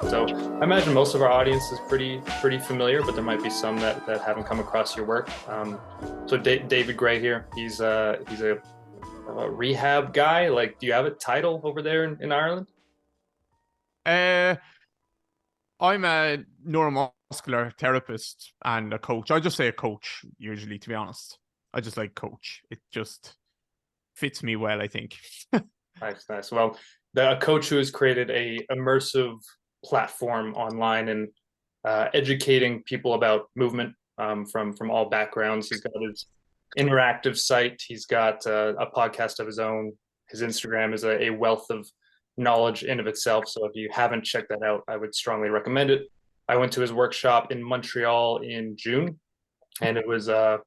So I imagine most of our audience is pretty familiar, but there might be some that haven't come across your work. So David Gray here, he's a rehab guy. Like, do you have a title over there in Ireland? Uh, I'm a neuromuscular therapist and a coach. I just say a coach usually, to be honest. I just like coach. It just fits me well, I think. Nice. Well, the coach who has created a immersive platform online and educating people about movement from all backgrounds. He's got his interactive site. He's got a podcast of his own. His Instagram is a wealth of knowledge in of itself. So if you haven't checked that out, I would strongly recommend it. I went to his workshop in Montreal in June, and it was a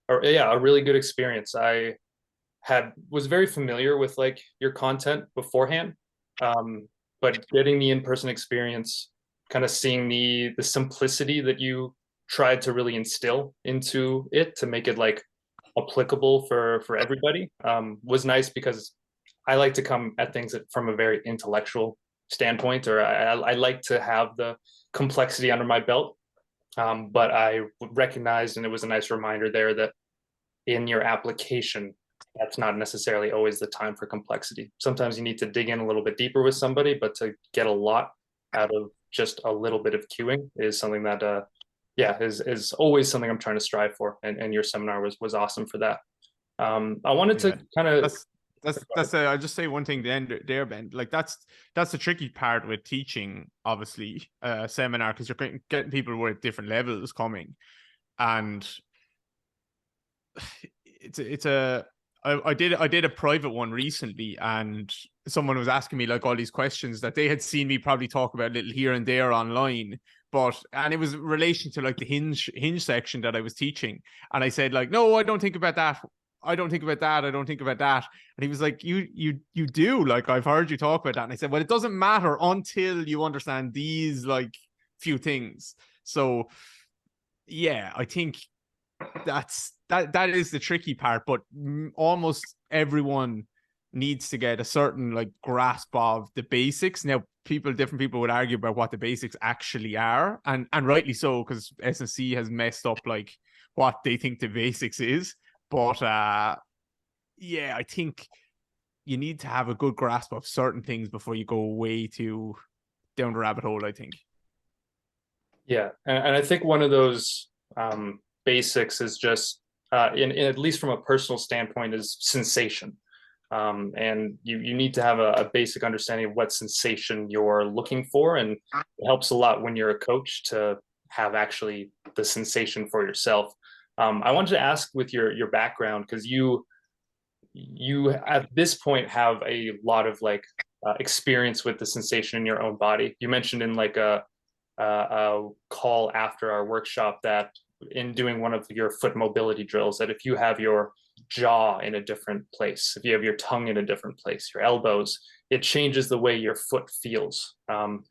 really good experience. I was very familiar with like your content beforehand, but getting the in-person experience, kind of seeing the simplicity that you tried to really instill into it to make it like applicable for everybody, was nice because I like to come at things from a very intellectual standpoint, or I like to have the complexity under my belt. But I recognized, and it was a nice reminder there, that in your application, that's not necessarily always the time for complexity. Sometimes you need to dig in a little bit deeper with somebody, but to get a lot out of just a little bit of cueing is something that, is always something I'm trying to strive for. And your seminar was awesome for that. I wanted to Yeah. kind of That's I'll just say one thing then there, Ben. Like that's the tricky part with teaching, obviously, a seminar, because you're getting people with different levels coming. And I did a private one recently, and someone was asking me like all these questions that they had seen me probably talk about a little here and there online, and it was in relation to like the hinge section that I was teaching, and I said like, no, I don't think about that. I don't think about that. I don't think about that. And he was like, you do, like, I've heard you talk about that. And I said, well, it doesn't matter until you understand these like few things. So yeah, I think that is the tricky part, but almost everyone needs to get a certain like grasp of the basics. Now, different people would argue about what the basics actually are, and rightly so, because SSC has messed up like what they think the basics is. But yeah, I think you need to have a good grasp of certain things before you go way too down the rabbit hole, I think. Yeah, and I think one of those basics is just, in at least from a personal standpoint, is sensation. And you need to have a basic understanding of what sensation you're looking for, and it helps a lot when you're a coach to have actually the sensation for yourself. I wanted to ask, with your background, because you at this point have a lot of like experience with the sensation in your own body. You mentioned in like a call after our workshop that in doing one of your foot mobility drills, that if you have your jaw in a different place, if you have your tongue in a different place, your elbows, it changes the way your foot feels. And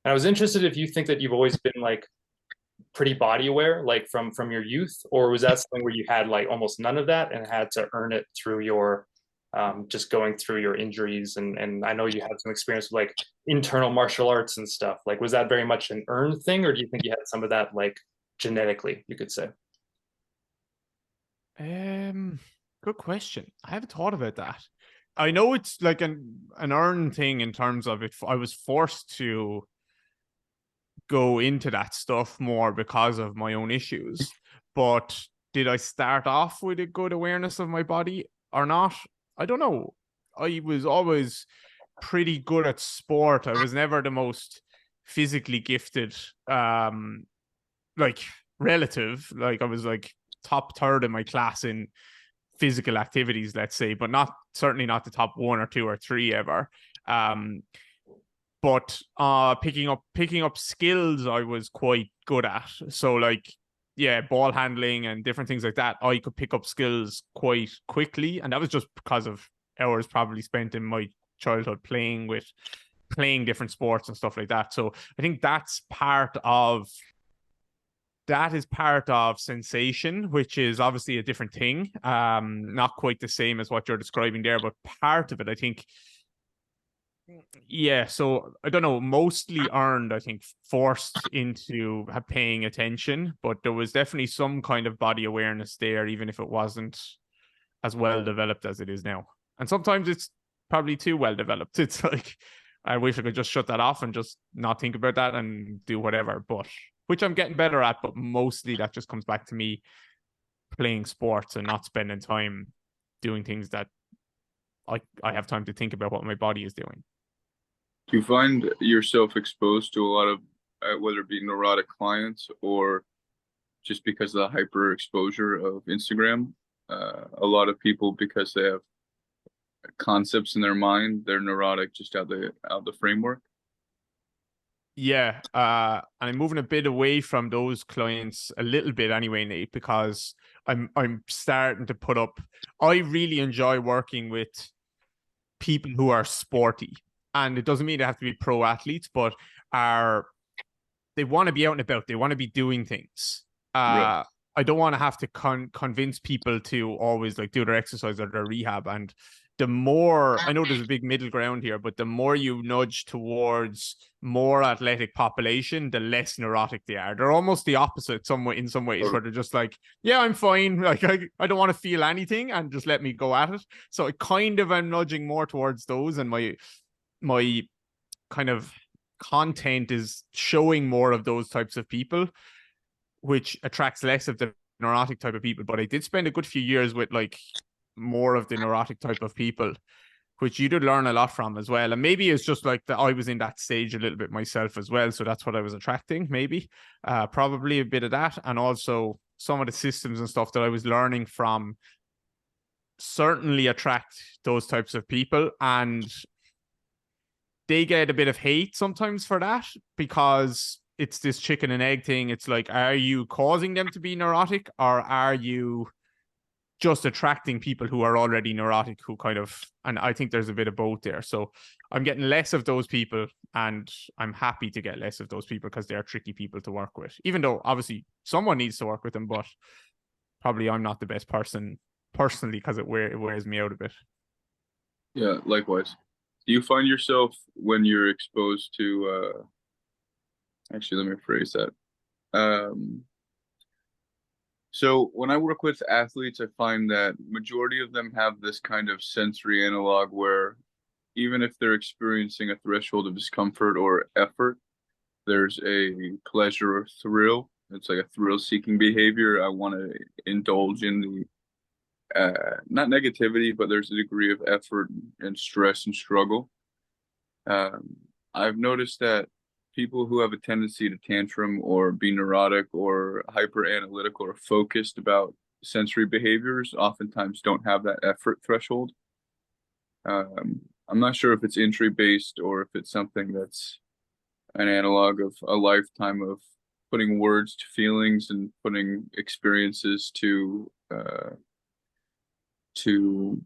I was interested if you think that you've always been like pretty body aware, like from your youth, or was that something where you had like almost none of that and had to earn it through your just going through your injuries, and I know you had some experience with like internal martial arts and stuff. Like, was that very much an earned thing, or do you think you had some of that like genetically, you could say? Good question. I haven't thought about that. I know it's like an earned thing in terms of it. I was forced to go into that stuff more because of my own issues. But did I start off with a good awareness of my body or not? I don't know. I was always pretty good at sport. I was never the most physically gifted, like relative. Like I was like top third in my class in physical activities, let's say, but certainly not the top one or two or three ever. But picking up skills I was quite good at. So like, yeah, ball handling and different things like that, I could pick up skills quite quickly, and that was just because of hours probably spent in my childhood playing different sports and stuff like that. So I think that is part of sensation, which is obviously a different thing, not quite the same as what you're describing there, but part of it, I think, Yeah, so I don't know, mostly earned, I think, forced into paying attention, but there was definitely some kind of body awareness there, even if it wasn't as well developed as it is now. And sometimes it's probably too well developed. It's like, I wish I could just shut that off and just not think about that and do whatever, but which I'm getting better at, but mostly that just comes back to me playing sports and not spending time doing things that I have time to think about what my body is doing. Do you find yourself exposed to a lot of, whether it be neurotic clients or just because of the hyper exposure of Instagram? A lot of people, because they have concepts in their mind, they're neurotic just out the framework. Yeah, and I'm moving a bit away from those clients a little bit anyway, Nate, because I'm starting to put up. I really enjoy working with people who are sporty, and it doesn't mean they have to be pro athletes, but they want to be out and about. They want to be doing things. Right. I don't want to have to convince people to always like do their exercise or their rehab. And the more, I know there's a big middle ground here, but the more you nudge towards more athletic population, the less neurotic they are. They're almost the opposite in some ways, where they're just like, yeah, I'm fine. Like I don't want to feel anything and just let me go at it. So I kind of am nudging more towards those, and my kind of content is showing more of those types of people, which attracts less of the neurotic type of people. But I did spend a good few years with like more of the neurotic type of people, which you did learn a lot from as well. And maybe it's just like that I was in that stage a little bit myself as well. So that's what I was attracting, maybe. Probably a bit of that. And also some of the systems and stuff that I was learning from certainly attract those types of people. And they get a bit of hate sometimes for that, because it's this chicken and egg thing. It's like, are you causing them to be neurotic, or are you just attracting people who are already neurotic, who kind of, and I think there's a bit of both there. So I'm getting less of those people, and I'm happy to get less of those people because they're tricky people to work with, even though obviously someone needs to work with them, but probably I'm not the best person personally, because it wears me out a bit. Yeah, likewise. Do you find yourself, when you're exposed to, actually, let me phrase that. So when I work with athletes, I find that majority of them have this kind of sensory analog where even if they're experiencing a threshold of discomfort or effort, there's a pleasure or thrill. It's like a thrill-seeking behavior. I want to indulge in the not negativity, but there's a degree of effort and stress and struggle. I've noticed that people who have a tendency to tantrum or be neurotic or hyper analytical or focused about sensory behaviors oftentimes don't have that effort threshold. I'm not sure if it's injury based or if it's something that's an analog of a lifetime of putting words to feelings and putting experiences to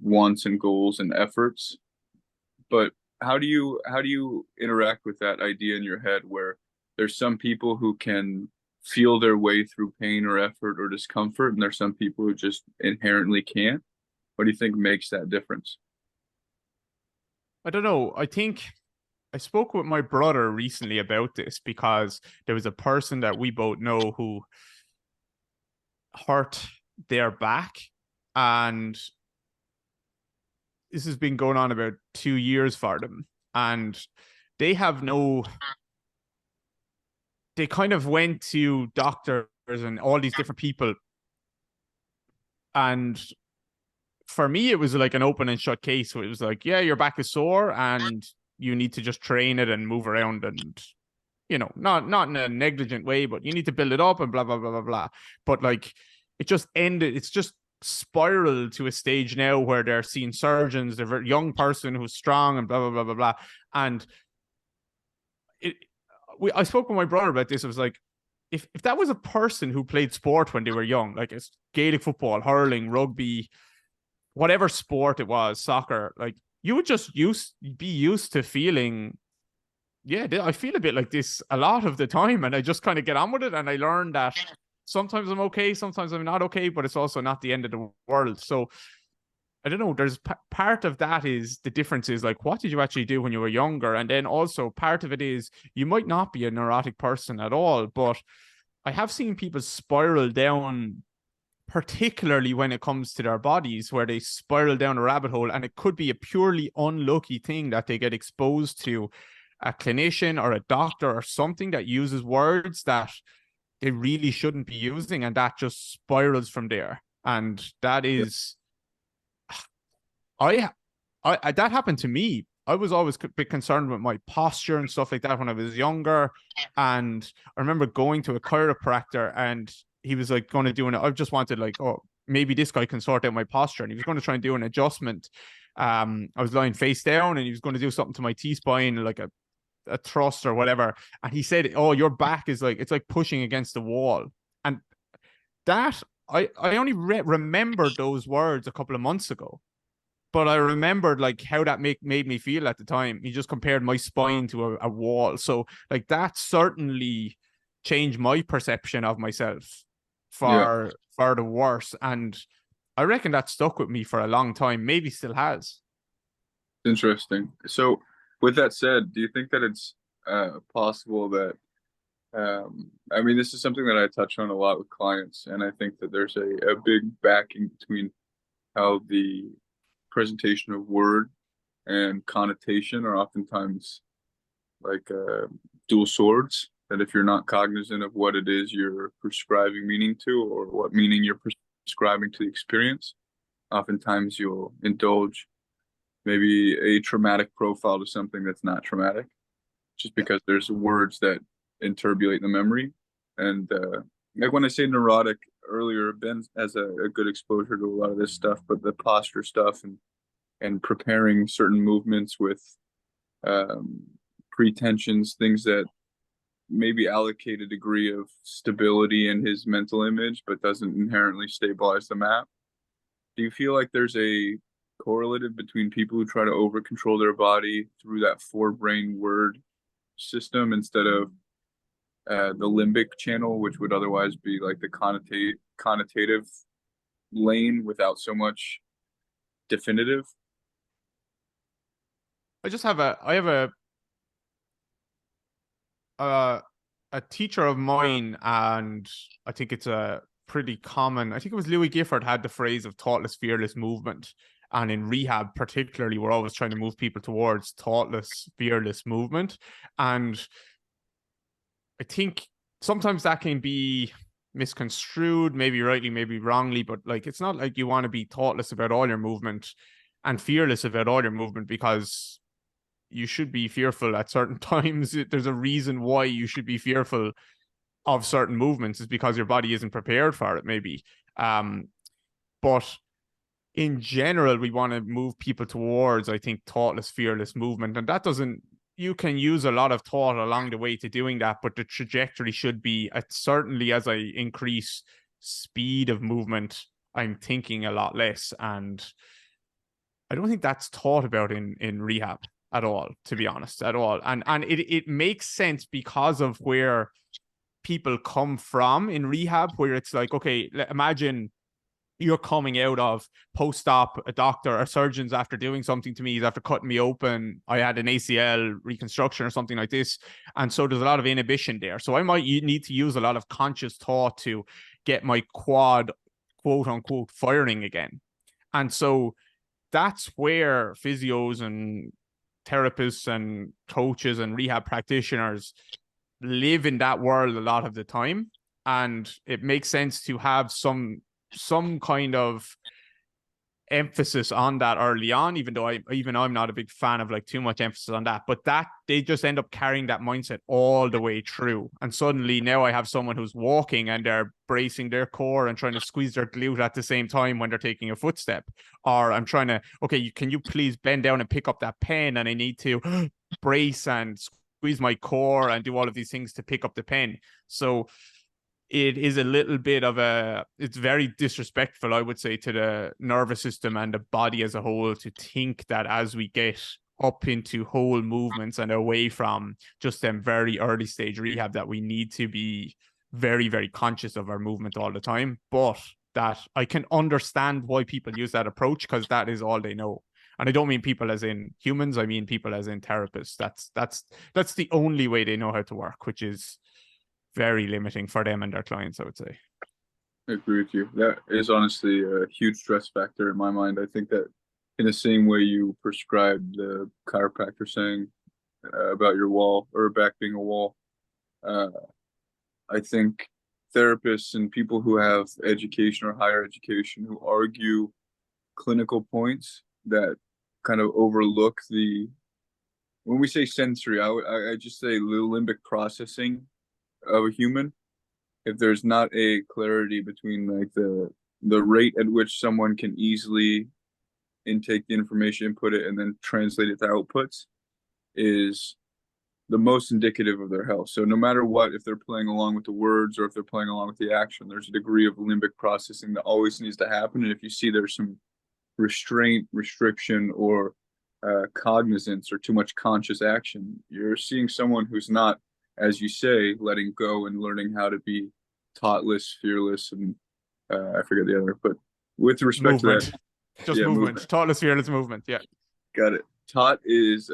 wants and goals and efforts. But how do you interact with that idea in your head where there's some people who can feel their way through pain or effort or discomfort, and there's some people who just inherently can't? What do you think makes that difference? I don't know. I think I spoke with my brother recently about this, because there was a person that we both know who hurt their back, and this has been going on about 2 years for them. And they have they kind of went to doctors and all these different people. And for me, it was like an open and shut case. So it was like, yeah, your back is sore and you need to just train it and move around, and, you know, not in a negligent way, but you need to build it up and blah, blah, blah, blah, blah. But like, it just ended. It's just spiraled to a stage now where they're seeing surgeons, they're a very young person who's strong and blah, blah, blah, blah, blah. And I spoke with my brother about this. I was like, if that was a person who played sport when they were young, like it's Gaelic football, hurling, rugby, whatever sport it was, soccer, like you would just be used to feeling, yeah, I feel a bit like this a lot of the time, and I just kind of get on with it. And I learned that sometimes I'm okay, sometimes I'm not okay, but it's also not the end of the world. So I don't know, there's part of that is the difference is like, what did you actually do when you were younger? And then also part of it is you might not be a neurotic person at all, but I have seen people spiral down, particularly when it comes to their bodies, where they spiral down a rabbit hole, and it could be a purely unlucky thing that they get exposed to a clinician or a doctor or something that uses words that they really shouldn't be using, and that just spirals from there. And that is, I that happened to me. I was always a bit concerned with my posture and stuff like that when I was younger. And I remember going to a chiropractor, and he was like going to do I just wanted like, oh, maybe this guy can sort out my posture. And he was going to try and do an adjustment. I was lying face down, and he was going to do something to my T-spine, like a thrust or whatever. And he said, oh, your back is like, it's like pushing against the wall. And that, I only remembered those words a couple of months ago. But I remembered like how that made me feel at the time. He just compared my spine to a wall. So like that certainly changed my perception of myself for the worse. And I reckon that stuck with me for a long time, maybe still has. Interesting. So with that said, do you think that it's possible that I mean, this is something that I touch on a lot with clients, and I think that there's a big backing between how the presentation of word and connotation are oftentimes like dual swords, that if you're not cognizant of what it is you're prescribing meaning to, or what meaning you're prescribing to the experience, oftentimes you'll indulge maybe a traumatic profile to something that's not traumatic, just because there's words that interbulate the memory. And like when I say neurotic earlier, Ben has a good exposure to a lot of this stuff, but the posture stuff and preparing certain movements with pretensions, things that maybe allocate a degree of stability in his mental image, but doesn't inherently stabilize the map. Do you feel like there's a correlative between people who try to over control their body through that forebrain word system instead of the limbic channel, which would otherwise be like the connotative lane without so much definitive? I have a teacher of mine, and I think it's a pretty common, I think it was Louis Gifford had the phrase of thoughtless, fearless movement. And in rehab, particularly, we're always trying to move people towards thoughtless, fearless movement. And I think sometimes that can be misconstrued, maybe rightly, maybe wrongly, but like, it's not like you want to be thoughtless about all your movement and fearless about all your movement, because you should be fearful at certain times. There's a reason why you should be fearful of certain movements, is because your body isn't prepared for it, maybe. But in general, we want to move people towards, I think, thoughtless, fearless movement. And that doesn't, you can use a lot of thought along the way to doing that, but the trajectory should be, certainly as I increase speed of movement, I'm thinking a lot less. And I don't think that's taught about in rehab at all, to be honest, at all. And it makes sense because of where people come from in rehab, where it's like, okay, imagine you're coming out of post-op, a doctor or surgeons after doing something to me, he's after cutting me open, I had an ACL reconstruction or something like this. And so there's a lot of inhibition there. So I might need to use a lot of conscious thought to get my quad, quote unquote, firing again. And so that's where physios and therapists and coaches and rehab practitioners live in that world a lot of the time. And it makes sense to have some kind of emphasis on that early on, even though I'm not a big fan of like too much emphasis on that, but that they just end up carrying that mindset all the way through. And suddenly now I have someone who's walking and they're bracing their core and trying to squeeze their glute at the same time when they're taking a footstep. Or I'm trying to, okay, can you please bend down and pick up that pen, and I need to brace and squeeze my core and do all of these things to pick up the pen. So it is a little bit of it's very disrespectful, I would say, to the nervous system and the body as a whole, to think that as we get up into whole movements and away from just them very early stage rehab, that we need to be very, very conscious of our movement all the time. But that I can understand why people use that approach, because that is all they know. And I don't mean people as in humans, I mean people as in therapists. That's the only way they know how to work, which is very limiting for them and their clients, I would say. I agree with you. That is honestly a huge stress factor in my mind. I think that in the same way you prescribed the chiropractor saying about your wall or back being a wall, uh, I think therapists and people who have education or higher education who argue clinical points that kind of overlook the, when we say sensory, I just say the limbic processing of a human. If there's not a clarity between like the rate at which someone can easily intake the information, input it, and then translate it to outputs, is the most indicative of their health. So no matter what, if they're playing along with the words or if they're playing along with the action, there's a degree of limbic processing that always needs to happen. And if you see there's some restraint, restriction, or cognizance or too much conscious action, you're seeing someone who's not, as you say, letting go and learning how to be thoughtless, fearless, and I forget the other. But with respect movement. to that, Just movement. Thoughtless, fearless movement. Yeah. Got it. Taut is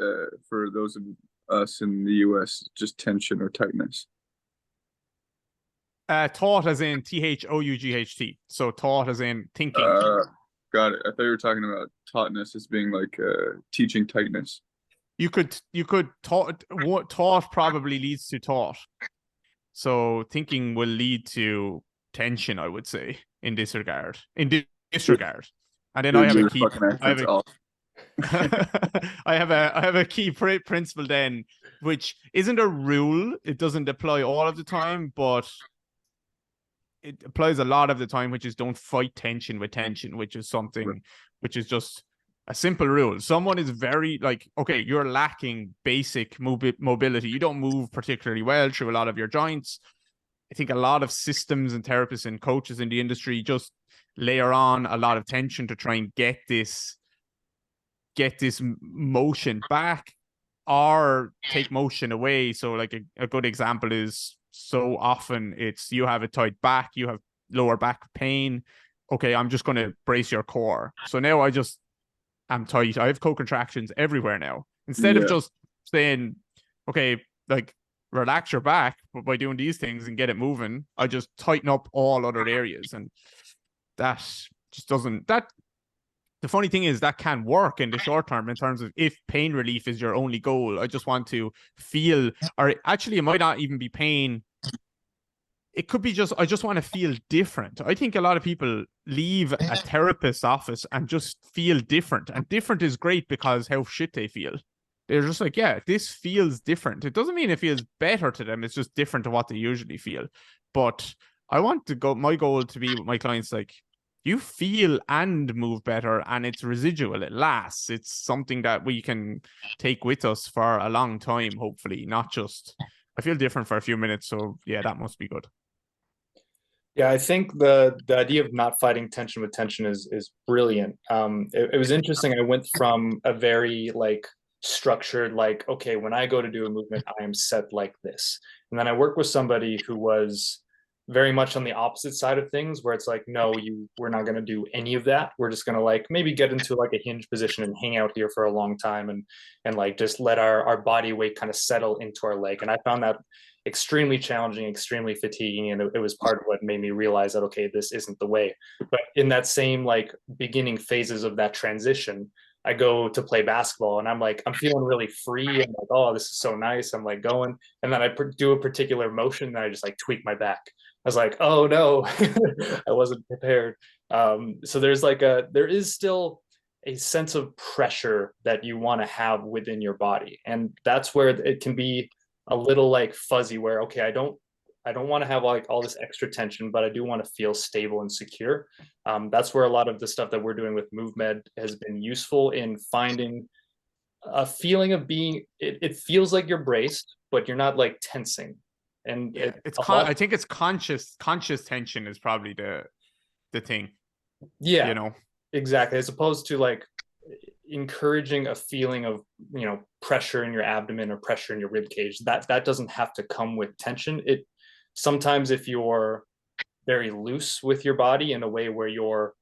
for those of us in the US, just tension or tightness. Thought as in THOUGHT. So thought as in thinking. Got it. I thought you were talking about tautness as being like teaching tightness. You could thought probably leads to thought. So thinking will lead to tension, I would say, in this regard. And then I have a key. I have a key principle then, which isn't a rule. It doesn't apply all of the time, but it applies a lot of the time, which is don't fight tension with tension, which is something which is just a simple rule. Someone is very like, okay, you're lacking basic mobility. You don't move particularly well through a lot of your joints. I think a lot of systems and therapists and coaches in the industry just layer on a lot of tension to try and get this motion back or take motion away. So like a good example is, so often it's you have a tight back, you have lower back pain. Okay, I'm just going to brace your core. So now I'm tight. I have co-contractions everywhere now. Instead of just saying, okay, like relax your back, but by doing these things and get it moving, I just tighten up all other areas. And that just doesn't, the funny thing is that can work in the short term in terms of if pain relief is your only goal. I just want to feel, or actually it might not even be pain. It could be just, I just want to feel different. I think a lot of people leave a therapist's office and just feel different. And different is great because how shit they feel. They're just like, yeah, this feels different. It doesn't mean it feels better to them. It's just different to what they usually feel. But I want to go, my goal to be with my clients, like, you feel and move better, and it's residual. It lasts. It's something that we can take with us for a long time, hopefully, not just, I feel different for a few minutes. So yeah, that must be good. Yeah, I think the idea of not fighting tension with tension is brilliant. It was interesting. I went from a very like structured, like, okay, when I go to do a movement, I am set like this. And then I worked with somebody who was very much on the opposite side of things, where it's like, no, we're not going to do any of that. We're just going to like maybe get into like a hinge position and hang out here for a long time and like just let our body weight kind of settle into our leg. And I found that extremely challenging, extremely fatiguing, and it was part of what made me realize that, okay, this isn't the way. But in that same like beginning phases of that transition, I go to play basketball and I'm like, I'm feeling really free and like, oh, this is so nice. I'm like going, and then I do a particular motion and I just like tweak my back. I was like, oh no, I wasn't prepared. So there is still a sense of pressure that you want to have within your body, and that's where it can be a little like fuzzy, where okay, I don't want to have like all this extra tension, but I do want to feel stable and secure. That's where a lot of the stuff that we're doing with MoveMed has been useful in finding a feeling of being, it feels like you're braced, but you're not like tensing. And yeah, I think it's conscious tension is probably the thing. Yeah, you know, exactly. As opposed to like encouraging a feeling of, pressure in your abdomen or pressure in your rib cage. That doesn't have to come with tension. It sometimes, if you're very loose with your body in a way where your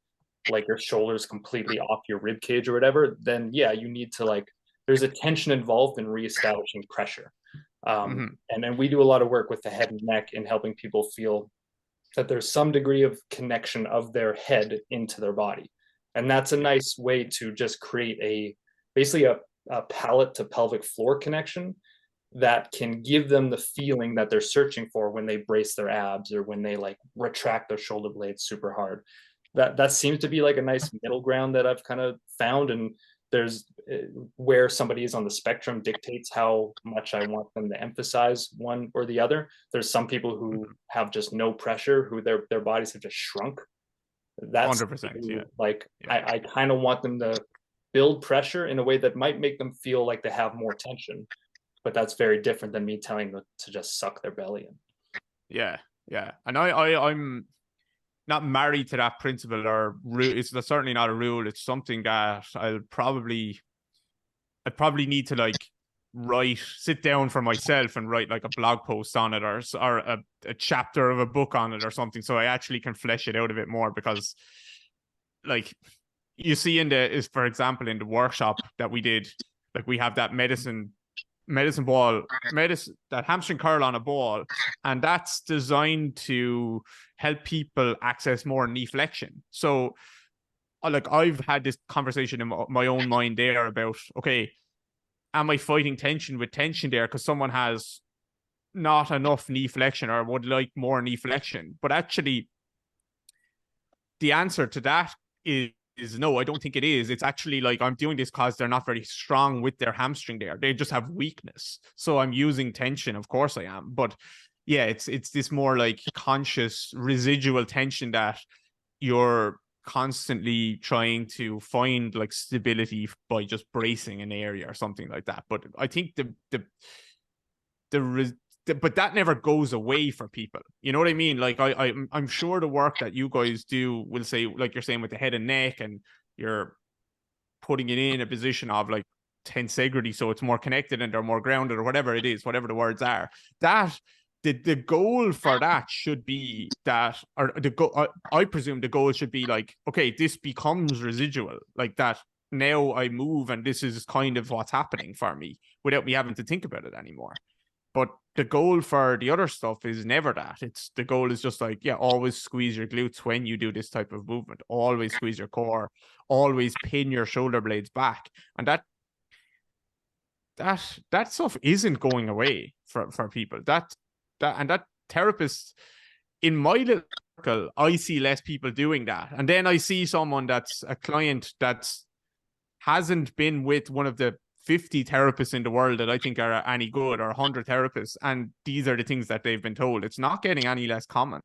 shoulders completely off your rib cage or whatever, then yeah, you need to there's a tension involved in reestablishing pressure. And then we do a lot of work with the head and neck in helping people feel that there's some degree of connection of their head into their body. And that's a nice way to just create basically a palate to pelvic floor connection that can give them the feeling that they're searching for when they brace their abs or when they retract their shoulder blades super hard. That seems to be a nice middle ground that I've kind of found. And there's where somebody is on the spectrum dictates how much I want them to emphasize one or the other. There's some people who have just no pressure, who their bodies have just shrunk. That's 100%. Yeah. I kind of want them to build pressure in a way that might make them feel like they have more tension, but that's very different than me telling them to just suck their belly in. Yeah. And I'm not married to that principle or rule. It's certainly not a rule. It's something that I'd probably need to sit down for myself and write a blog post on it or a chapter of a book on it or something, so I actually can flesh it out a bit more. Because you see for example, in the workshop that we did, we have that medicine ball, that hamstring curl on a ball, and that's designed to help people access more knee flexion. So I've had this conversation in my own mind there about, okay, am I fighting tension with tension there because someone has not enough knee flexion or would like more knee flexion? But actually, the answer to that is no, I don't think it is. It's actually I'm doing this because they're not very strong with their hamstring there. They just have weakness. So I'm using tension. Of course I am. But yeah, it's this more conscious residual tension that you're constantly trying to find stability by just bracing an area or something like that. But I think but that never goes away for people. You know what I mean? I'm sure the work that you guys do will say, you're saying with the head and neck, and you're putting it in a position of tensegrity, so it's more connected and they're more grounded, or whatever it is, whatever the words are. That the goal for that should be that, or I presume the goal should be okay, this becomes residual, that now I move and this is kind of what's happening for me without me having to think about it anymore. But the goal for the other stuff is never that. The goal is just always squeeze your glutes when you do this type of movement. Always squeeze your core. Always pin your shoulder blades back. And that stuff isn't going away for people. That therapists in my little circle, I see less people doing that. And then I see someone that's a client that hasn't been with one of the 50 therapists in the world that I think are any good, or 100 therapists, and these are the things that they've been told. It's not getting any less common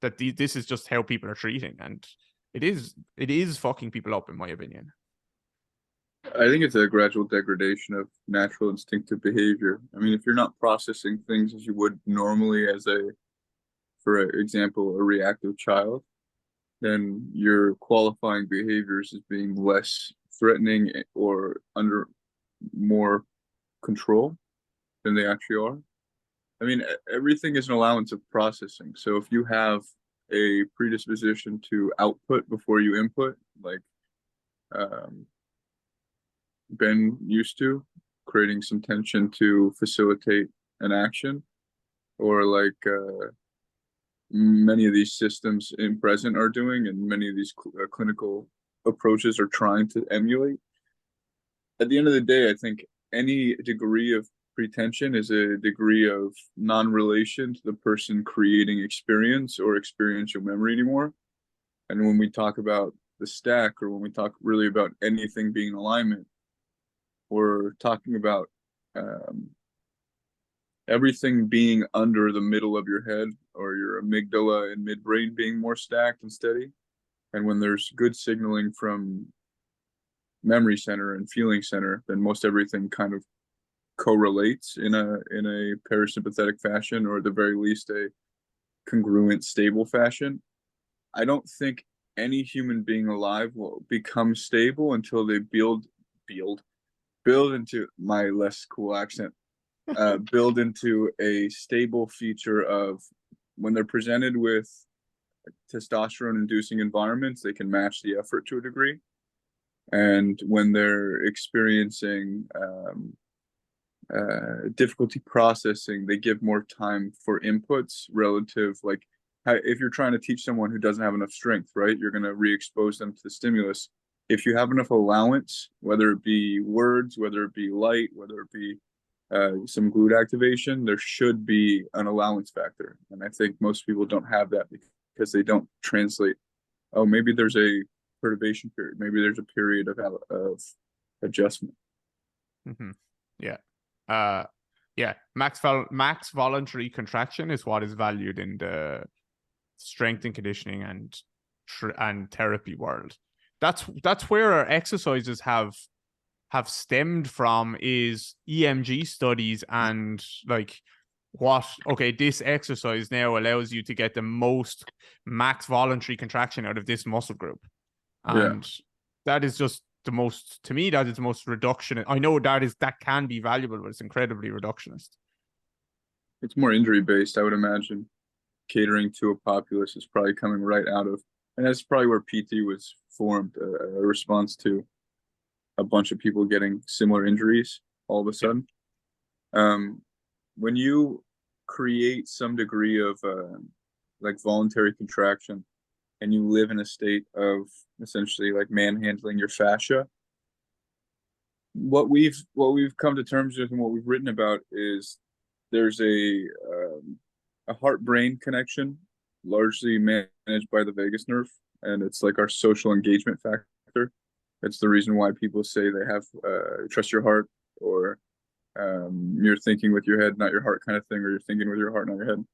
that this is just how people are treating, and it is fucking people up, in my opinion. I think it's a gradual degradation of natural instinctive behavior. I mean, if you're not processing things as you would normally for example, a reactive child, then you're qualifying behaviors as being less threatening or under more control than they actually are. I mean, everything is an allowance of processing. So if you have a predisposition to output before you input, Ben used to, creating some tension to facilitate an action, or many of these systems in present are doing, and many of these clinical approaches are trying to emulate. At the end of the day, I think any degree of pretension is a degree of non-relation to the person creating experience or experiential memory anymore. And when we talk about the stack, or when we talk really about anything being in alignment, we're talking about everything being under the middle of your head, or your amygdala and midbrain being more stacked and steady. And when there's good signaling from memory center and feeling center, then most everything kind of correlates in a parasympathetic fashion, or at the very least a congruent, stable fashion. I don't think any human being alive will become stable until they build into my less cool accent, build into a stable feature of, when they're presented with testosterone inducing environments, they can match the effort to a degree. And when they're experiencing difficulty processing, they give more time for inputs relative, like if you're trying to teach someone who doesn't have enough strength, right, you're going to re-expose them to the stimulus. If you have enough allowance, whether it be words, whether it be light, whether it be some glute activation, there should be an allowance factor. And I think most people don't have that because they don't translate, oh, maybe there's a perturbation period, maybe there's a period of adjustment. Mm-hmm. Yeah. Yeah, max voluntary contraction is what is valued in the strength and conditioning and therapy world. That's where our exercises have stemmed from, is EMG studies, and like this exercise now allows you to get the most max voluntary contraction out of this muscle group. And that is just the most, to me, that is the most reduction. I know that can be valuable, but it's incredibly reductionist. It's more injury based, I would imagine. Catering to a populace is probably coming right out of, and that's probably where PT was formed, a response to a bunch of people getting similar injuries all of a sudden. When you create some degree of like voluntary contraction, and you live in a state of essentially like manhandling your fascia, what we've come to terms with and what we've written about is there's a heart-brain connection, largely managed by the vagus nerve, and it's like our social engagement factor. It's the reason why people say they have trust your heart, or you're thinking with your head, not your heart kind of thing, or you're thinking with your heart, not your head.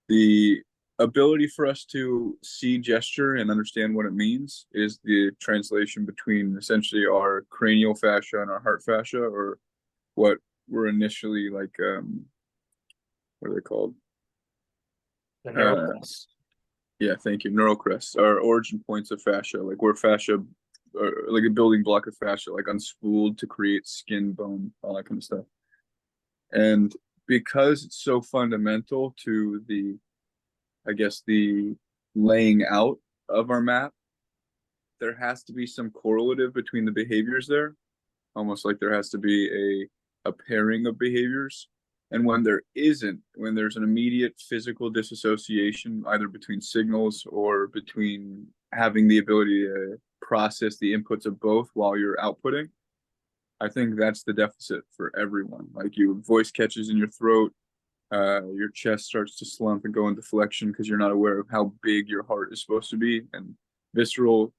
The ability for us to see gesture and understand what it means is the translation between essentially our cranial fascia and our heart fascia, or what were initially like what are they called? The neurocrests. Yeah, thank you. Neurocrests are origin points of fascia, like where fascia, or like a building block of fascia, like unspooled to create skin, bone, all that kind of stuff. And because it's so fundamental to the, I guess, the laying out of our map, there has to be some correlative between the behaviors there, almost like there has to be a pairing of behaviors. And when there isn't, when there's an immediate physical disassociation, either between signals or between having the ability to process the inputs of both while you're outputting, I think that's the deficit for everyone. Like your voice catches in your throat, your chest starts to slump and go into flexion because you're not aware of how big your heart is supposed to be. And visceral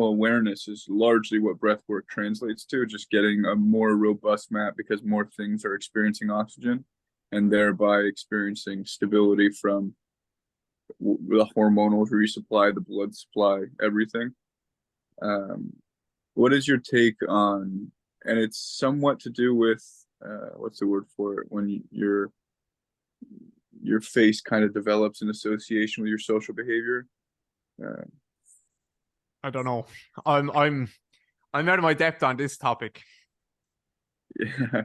awareness is largely what breathwork translates to, just getting a more robust map because more things are experiencing oxygen and thereby experiencing stability from the hormonal resupply, the blood supply, everything. What is your take on, and it's somewhat to do with, what's the word for it, when your face kind of develops in association with your social behavior? I don't know. I'm out of my depth on this topic. Yeah.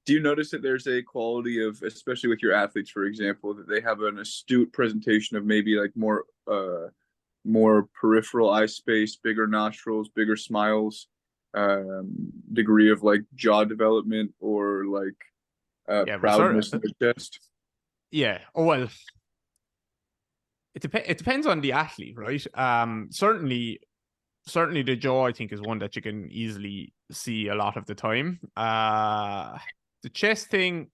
Do you notice that there's a quality of, especially with your athletes, for example, that they have an astute presentation of maybe like more peripheral eye space, bigger nostrils, bigger smiles, degree of like jaw development, or like proudness in the chest? Yeah. Oh well. It depends on the athlete, right? Certainly the jaw, I think, is one that you can easily see a lot of the time. The chest thing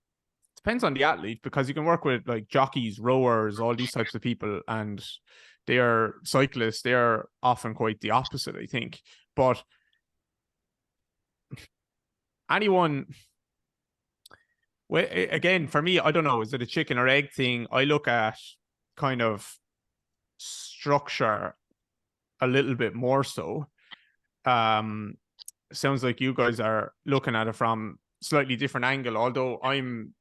depends on the athlete, because you can work with like jockeys, rowers, all these types of people, and they are cyclists. They are often quite the opposite, I think. But anyone, well, again, for me, I don't know, is it a chicken or egg thing? I look at kind of structure a little bit more so. Sounds like you guys are looking at it from slightly different angle, although I'm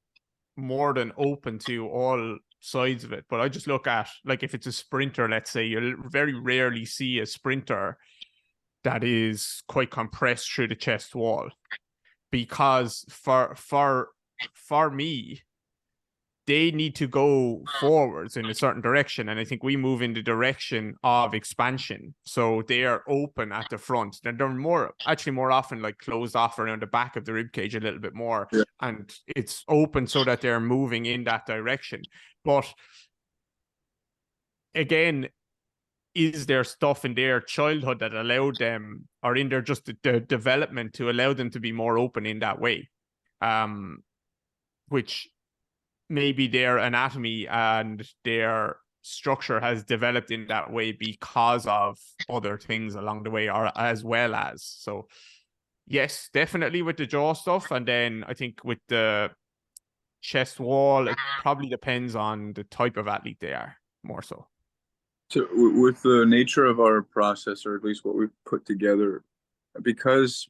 more than open to all sides of it. But I just look at, like, if it's a sprinter, let's say, you'll very rarely see a sprinter that is quite compressed through the chest wall, because for me, they need to go forwards in a certain direction. And I think we move in the direction of expansion. So they are open at the front. They're more often like closed off around the back of the rib cage a little bit more. Yeah. And it's open so that they're moving in that direction. But again, is there stuff in their childhood that allowed them, or in their just the development to allow them to be more open in that way? Which maybe their anatomy and their structure has developed in that way because of other things along the way, or as well as. So yes, definitely with the jaw stuff. And then I think with the chest wall, it probably depends on the type of athlete they are more so. So with the nature of our process, or at least what we've put together, because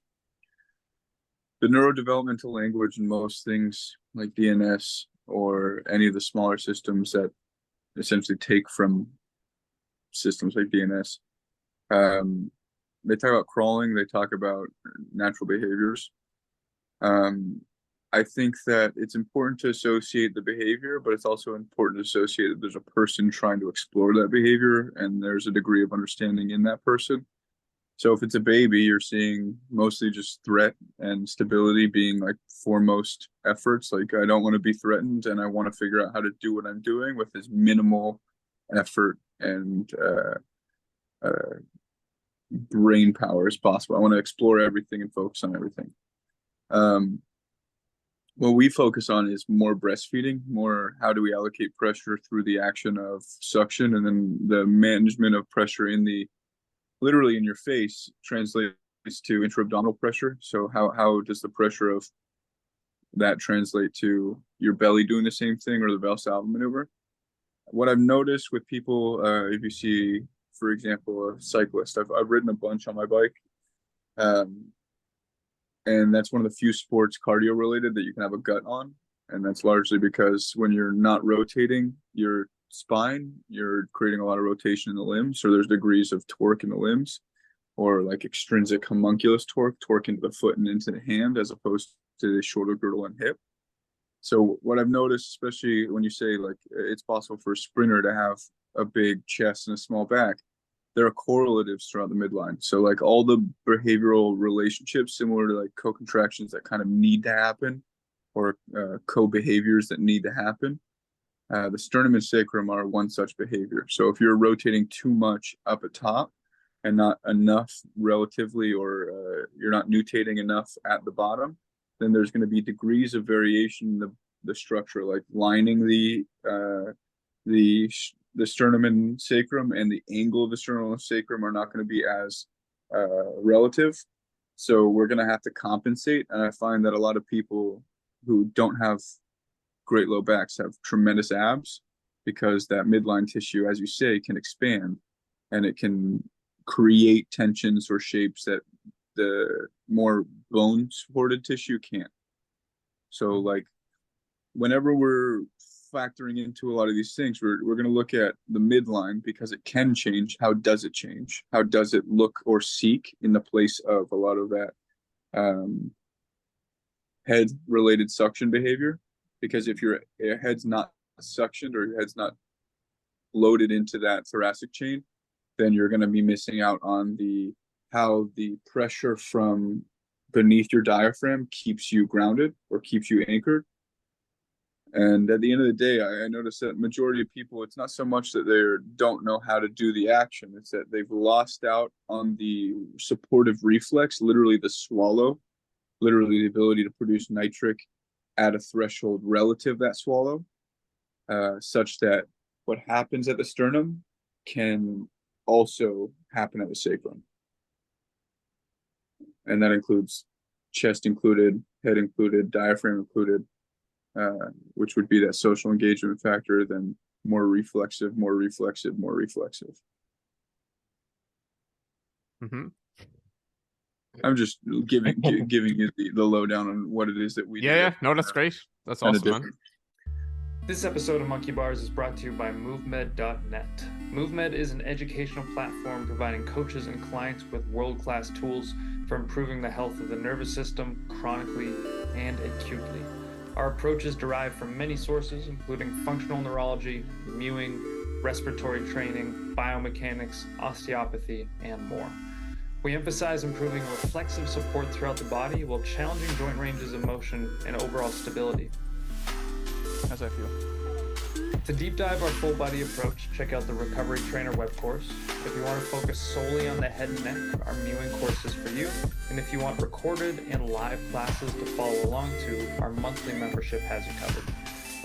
the neurodevelopmental language in most things like DNS or any of the smaller systems that essentially take from systems like DNS, they talk about crawling, they talk about natural behaviors. I think that it's important to associate the behavior, but it's also important to associate that there's a person trying to explore that behavior, and there's a degree of understanding in that person. So if it's a baby, you're seeing mostly just threat and stability being like foremost efforts. Like, I don't want to be threatened, and I want to figure out how to do what I'm doing with as minimal effort and brain power as possible. I want to explore everything and focus on everything. What we focus on is more breastfeeding, more how do we allocate pressure through the action of suction, and then the management of pressure in the literally in your face translates to intra-abdominal pressure. So how does the pressure of that translate to your belly doing the same thing, or the Valsalva maneuver? What I've noticed with people, if you see, for example, a cyclist, I've ridden a bunch on my bike, and that's one of the few sports cardio related that you can have a gut on. And that's largely because when you're not rotating your spine, you're creating a lot of rotation in the limbs. So there's degrees of torque in the limbs, or like extrinsic homunculus torque into the foot and into the hand, as opposed to the shoulder girdle and hip. So what I've noticed, especially when you say like it's possible for a sprinter to have a big chest and a small back, there are correlatives throughout the midline. So like all the behavioral relationships similar to like co-contractions that kind of need to happen, or co-behaviors that need to happen. The sternum and sacrum are one such behavior. So if you're rotating too much up at top and not enough relatively, or you're not nutating enough at the bottom, then there's going to be degrees of variation in the structure, like lining the sternum and sacrum, and the angle of the sternum and sacrum are not going to be as relative. So we're going to have to compensate. And I find that a lot of people who don't have great low backs have tremendous abs, because that midline tissue, as you say, can expand, and it can create tensions or shapes that the more bone supported tissue can't. So like whenever we're factoring into a lot of these things, we're going to look at the midline, because it can change. How does it change? How does it look or seek in the place of a lot of that head related suction behavior? Because if your head's not suctioned, or your head's not loaded into that thoracic chain, then you're going to be missing out on how the pressure from beneath your diaphragm keeps you grounded or keeps you anchored. And at the end of the day, I noticed that majority of people, it's not so much that they don't know how to do the action, it's that they've lost out on the supportive reflex, literally the swallow, literally the ability to produce nitric at a threshold relative that swallow, such that what happens at the sternum can also happen at the sacrum. And that includes chest included, head included, diaphragm included, which would be that social engagement factor, then more reflexive. Mm-hmm. I'm just giving you the lowdown on what it is that we do. Yeah, no, that's great. That's awesome, man. This episode of Monkey Bars is brought to you by MoveMed.net. MoveMed is an educational platform providing coaches and clients with world-class tools for improving the health of the nervous system chronically and acutely. Our approach is derived from many sources, including functional neurology, mewing, respiratory training, biomechanics, osteopathy, and more. We emphasize improving reflexive support throughout the body while challenging joint ranges of motion and overall stability. How's that feel? To deep dive our full body approach, check out the Recovery Trainer web course. If you want to focus solely on the head and neck, our mewing course is for you. And if you want recorded and live classes to follow along to, our monthly membership has you covered.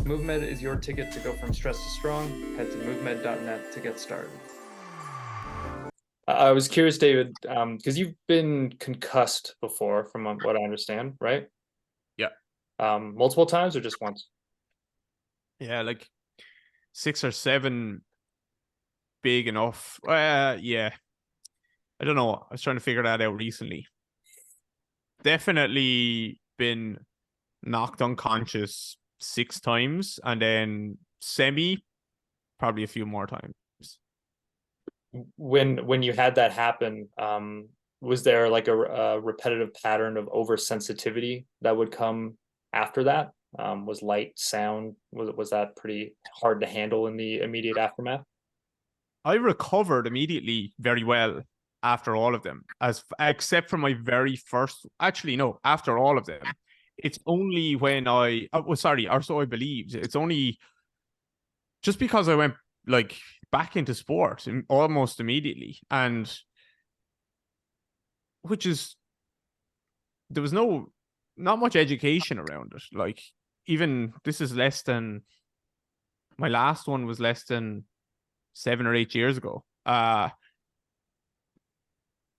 MoveMed is your ticket to go from stress to strong. Head to movemed.net to get started. I was curious, David, because you've been concussed before, from what I understand, right? Yeah. Multiple times or just once? Yeah, like 6 or 7 big enough. Yeah. I don't know. I was trying to figure that out recently. Definitely been knocked unconscious 6 times, and then probably a few more times. When you had that happen, was there like a repetitive pattern of oversensitivity that would come after that? Was light, sound, was that pretty hard to handle in the immediate aftermath? I recovered immediately very well after all of them, except for my very first. Actually, no, after all of them, it's only when I believed it's only just because I went like back into sport almost immediately, and there was not much education around it. Like, even this is my last one was less than 7 or 8 years ago.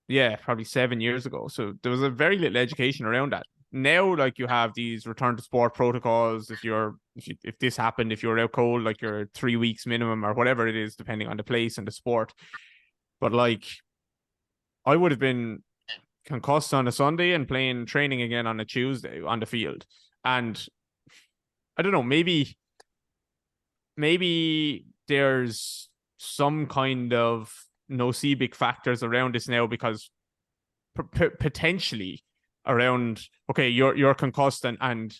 Yeah, probably 7 years ago. So there was a very little education around that. Now, like, you have these return to sport protocols. If this happened, if you're out cold, like, you're 3 weeks minimum or whatever it is, depending on the place and the sport. But like, I would have been concussed on a Sunday and playing training again on a Tuesday on the field. And I don't know, maybe there's some kind of nocibic factors around this now, because potentially around, okay, you're concussed, and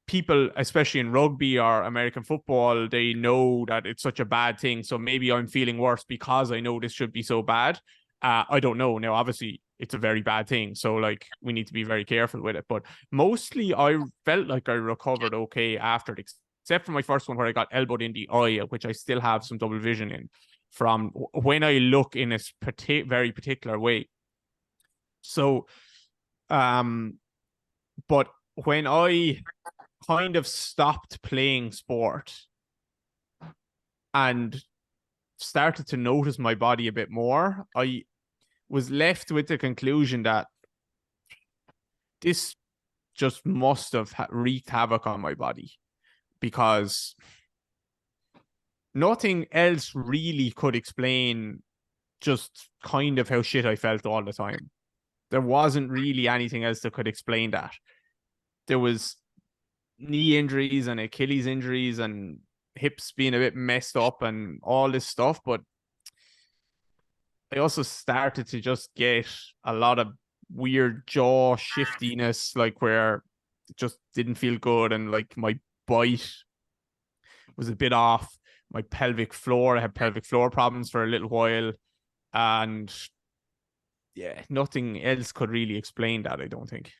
people, especially in rugby or American football, they know that it's such a bad thing. So maybe I'm feeling worse because I know this should be so bad. I don't know. Now, obviously, it's a very bad thing. So, like, we need to be very careful with it. But mostly, I felt like I recovered okay after it, except for my first one where I got elbowed in the eye, which I still have some double vision in from when I look in a very particular way. So, but when I kind of stopped playing sport and started to notice my body a bit more, I was left with the conclusion that this just must have wreaked havoc on my body, because nothing else really could explain just kind of how shit I felt all the time. There wasn't really anything else that could explain that. There was knee injuries and Achilles injuries and hips being a bit messed up and all this stuff, but I also started to just get a lot of weird jaw shiftiness, like where it just didn't feel good, and like my bite was a bit off. My pelvic floor, I had pelvic floor problems for a little while, and yeah, nothing else could really explain that, I don't think.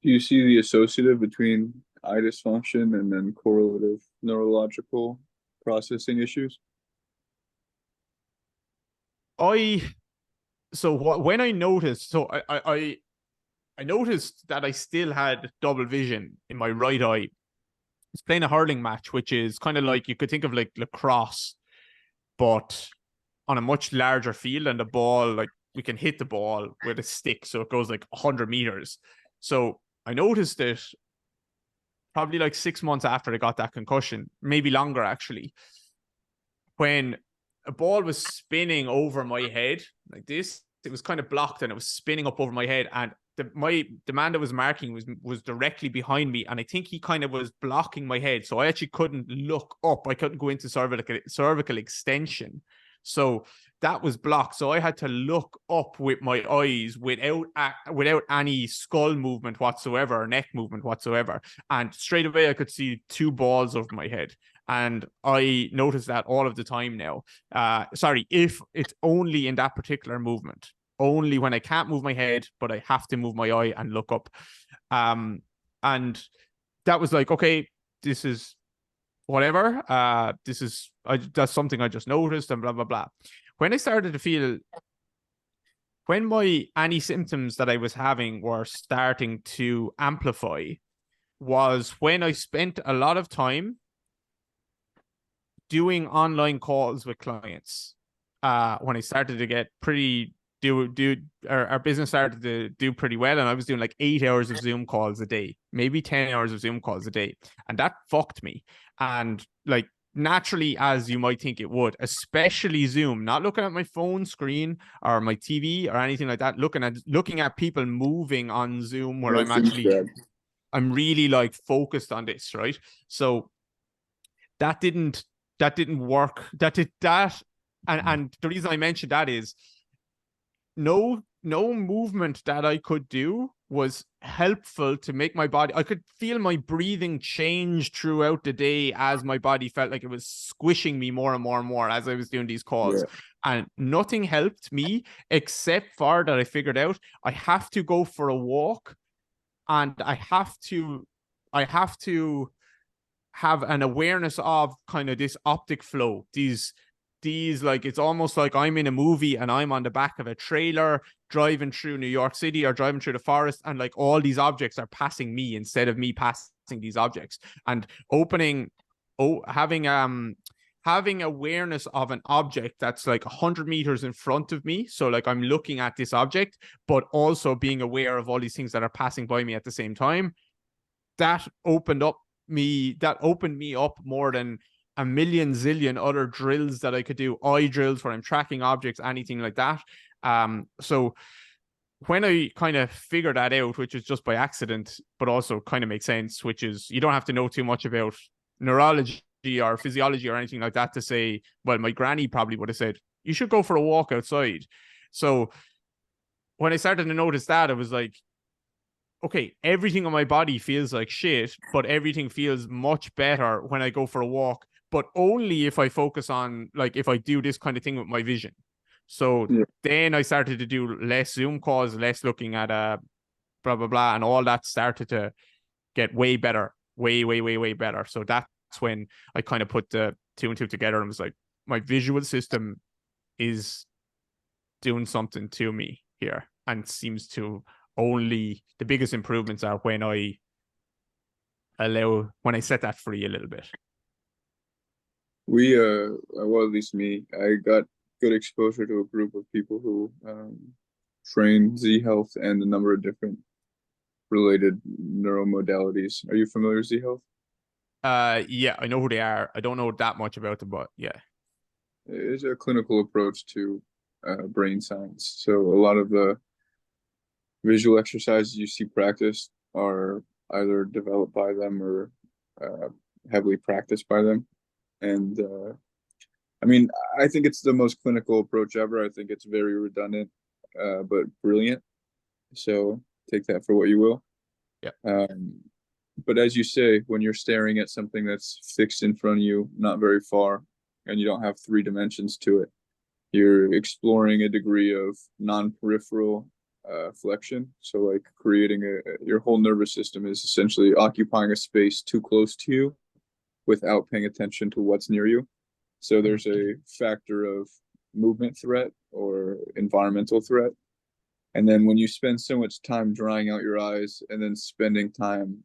Do you see the associative between eye dysfunction and then correlative neurological processing issues? When I noticed, I noticed that I still had double vision in my right eye. I was playing a hurling match, which is kind of like, you could think of like lacrosse, but on a much larger field, and the ball, like, we can hit the ball with a stick, so it goes like 100 meters. So I noticed it probably like 6 months after I got that concussion, maybe longer actually, when a ball was spinning over my head like this. It was kind of blocked and it was spinning up over my head, and the man that was marking was directly behind me, and I think he kind of was blocking my head, so I actually couldn't look up. I couldn't go into cervical extension So that was blocked. So I had to look up with my eyes without any skull movement whatsoever, or neck movement whatsoever. And straight away I could see two balls over my head. And I notice that all of the time now. Sorry, if it's only in that particular movement, only when I can't move my head, but I have to move my eye and look up. And that was like, okay, this is whatever. That's something I just noticed and blah, blah, blah. When I started to feel, when any symptoms that I was having were starting to amplify, was when I spent a lot of time doing online calls with clients. When I started to get our business started to do pretty well, and I was doing like 8 hours of Zoom calls a day, maybe 10 hours of Zoom calls a day, and that fucked me. And like, naturally, as you might think it would, especially Zoom, not looking at my phone screen or my TV or anything like that, looking at people moving on Zoom, where I'm really like focused on this, right? So that didn't work. And the reason I mentioned that is no movement that I could do was helpful to make my body. I could feel my breathing change throughout the day as my body felt like it was squishing me more and more and more as I was doing these calls. Yeah. And nothing helped me except for that I figured out I have to go for a walk, and I have to have an awareness of kind of this optic flow. These like, it's almost like I'm in a movie and I'm on the back of a trailer driving through New York City or driving through the forest, and like all these objects are passing me instead of me passing these objects. And having awareness of an object that's like 100 meters in front of me. So like I'm looking at this object, but also being aware of all these things that are passing by me at the same time. That opened me up more than a million zillion other drills that I could do, eye drills where I'm tracking objects, anything like that. So when I kind of figured that out, which is just by accident, but also kind of makes sense, which is you don't have to know too much about neurology or physiology or anything like that to say, well, my granny probably would have said, you should go for a walk outside. So when I started to notice that, it was like, okay, everything on my body feels like shit, but everything feels much better when I go for a walk, but only if I focus on, like, if I do this kind of thing with my vision. So then I started to do less Zoom calls, less looking at blah, blah, blah, and all that started to get way better, way, way, way, way better. So that's when I kind of put the 2 and 2 together and was like, my visual system is doing something to me here, and seems to only, the biggest improvements are when I set that free a little bit. Well, at least me, I got good exposure to a group of people who train Z Health and a number of different related neuromodalities. Are you familiar with Z Health? Yeah, I know who they are. I don't know that much about them, but yeah. It's a clinical approach to brain science. So a lot of the visual exercises you see practiced are either developed by them or heavily practiced by them. And I mean, I think it's the most clinical approach ever. I think it's very redundant, but brilliant. So take that for what you will. Yeah. But as you say, when you're staring at something that's fixed in front of you, not very far, and you don't have 3 dimensions to it, you're exploring a degree of non-peripheral flexion. So like creating your whole nervous system is essentially occupying a space too close to you without paying attention to what's near you. So there's a factor of movement threat or environmental threat. And then when you spend so much time drying out your eyes and then spending time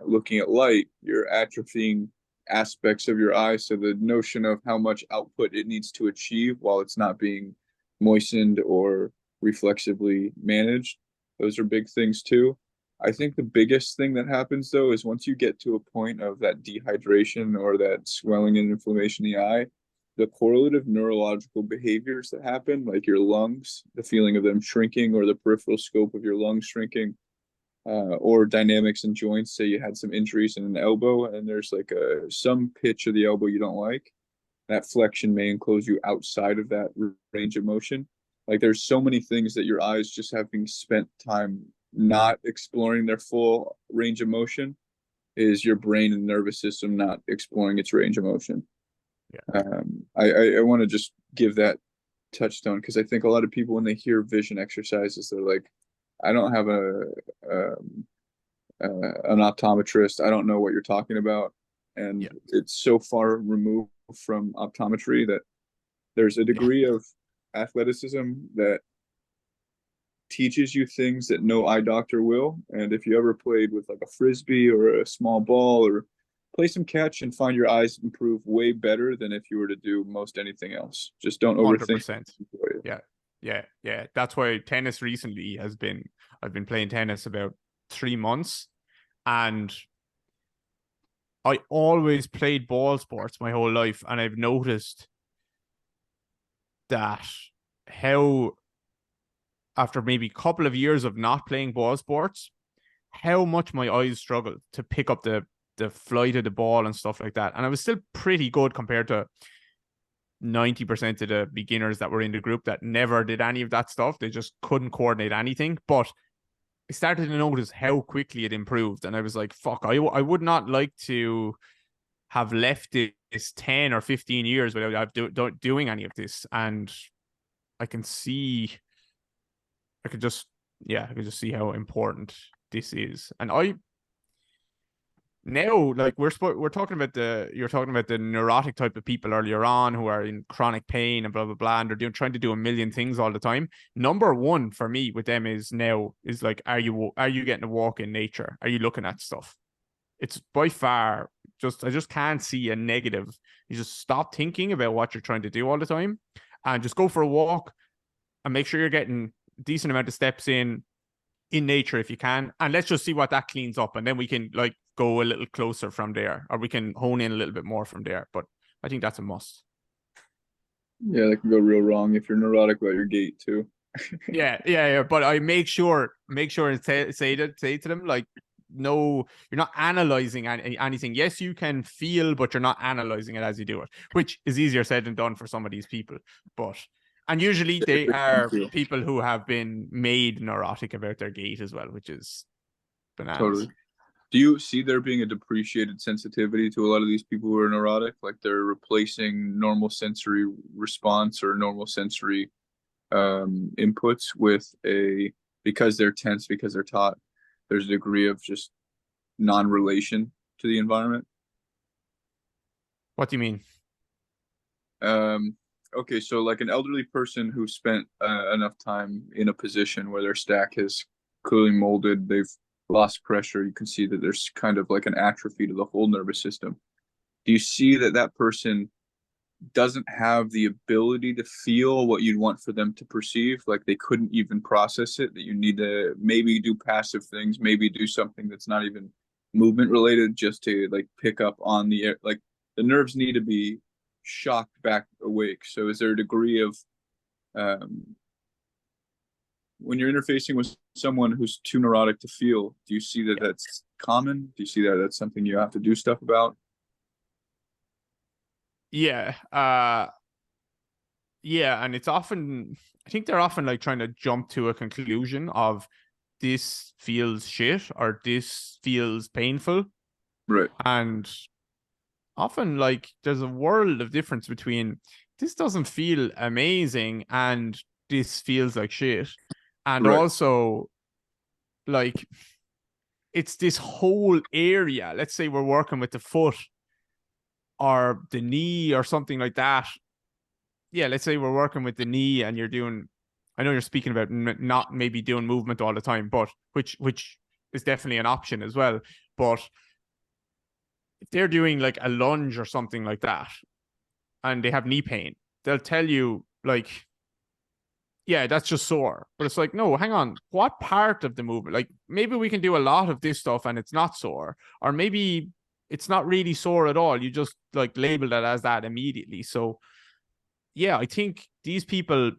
looking at light, you're atrophying aspects of your eye. So the notion of how much output it needs to achieve while it's not being moistened or reflexively managed, those are big things too. I think the biggest thing that happens though is once you get to a point of that dehydration or that swelling and inflammation in the eye, the correlative neurological behaviors that happen, like your lungs, the feeling of them shrinking, or the peripheral scope of your lungs shrinking, or dynamics in joints. Say you had some injuries in an elbow and there's like some pitch of the elbow you don't like. that flexion may enclose you outside of that range of motion. Like there's so many things that your eyes, just having spent time not exploring their full range of motion, is your brain and nervous system not exploring its range of motion. Yeah. I want to just give that touchstone, because I think a lot of people, when they hear vision exercises, they're like, I don't have an optometrist, I don't know what you're talking about. And it's so far removed from optometry that there's a degree of athleticism that teaches you things that no eye doctor will. And if you ever played with like a frisbee or a small ball, or play some catch, and find your eyes improve way better than if you were to do most anything else. Just don't overthink. 100%. Yeah. That's why tennis recently I've been playing tennis about 3 months, and I always played ball sports my whole life, and I've noticed that how, after maybe a couple of years of not playing ball sports, how much my eyes struggle to pick up the flight of the ball and stuff like that. And I was still pretty good compared to 90% of the beginners that were in the group that never did any of that stuff. They just couldn't coordinate anything. But I started to notice how quickly it improved. And I was like, fuck, I would not like to have left this 10 or 15 years without doing any of this. And I can see, I could just see how important this is. And now, like we're talking about you're talking about the neurotic type of people earlier on, who are in chronic pain and blah blah blah, and they're trying to do a million things all the time. Number one for me with them is like, are you getting a walk in nature? Are you looking at stuff? It's by far I just can't see a negative. You just stop thinking about what you're trying to do all the time, and just go for a walk, and make sure you're getting a decent amount of steps in nature if you can, and let's just see what that cleans up, and then we can like go a little closer from there, or we can hone in a little bit more from there. But I think that's a must. Yeah, that can go real wrong if you're neurotic about your gait too. yeah. But I make sure and say to them, like, no, you're not analyzing anything. Yes, you can feel, but you're not analyzing it as you do it, which is easier said than done for some of these people. And usually they are people who have been made neurotic about their gait as well, which is bananas. Totally. Do you see there being a depreciated sensitivity to a lot of these people who are neurotic? Like they're replacing normal sensory response or normal sensory inputs with because they're tense, because they're taught, there's a degree of just non-relation to the environment. What do you mean? Okay, so like an elderly person who spent enough time in a position where their stack has clearly molded, they've lost pressure, you can see that there's kind of like an atrophy to the whole nervous system. Do you see that person doesn't have the ability to feel what you'd want for them to perceive? Like they couldn't even process it, that you need to maybe do passive things, maybe do something that's not even movement related, just to like pick up on the air. Like the nerves need to be shocked back awake. So is there a degree of when you're interfacing with someone who's too neurotic to feel, do you see that that's common? Do you see that that's something you have to do stuff about? Yeah. And it's often, I think they're often like trying to jump to a conclusion of this feels shit or this feels painful. Right. And often like there's a world of difference between this doesn't feel amazing and this feels like shit. And also, like, it's this whole area. Let's say we're working with the foot or the knee or something like that. Yeah, let's say we're working with the knee and you're doing, I know you're speaking about not maybe doing movement all the time, but which is definitely an option as well. But if they're doing like a lunge or something like that and they have knee pain, they'll tell you like, yeah, that's just sore. But it's like, no, hang on. What part of the movement? Like maybe we can do a lot of this stuff and it's not sore, or maybe it's not really sore at all. You just like labeled it as that immediately. So yeah, I think these people,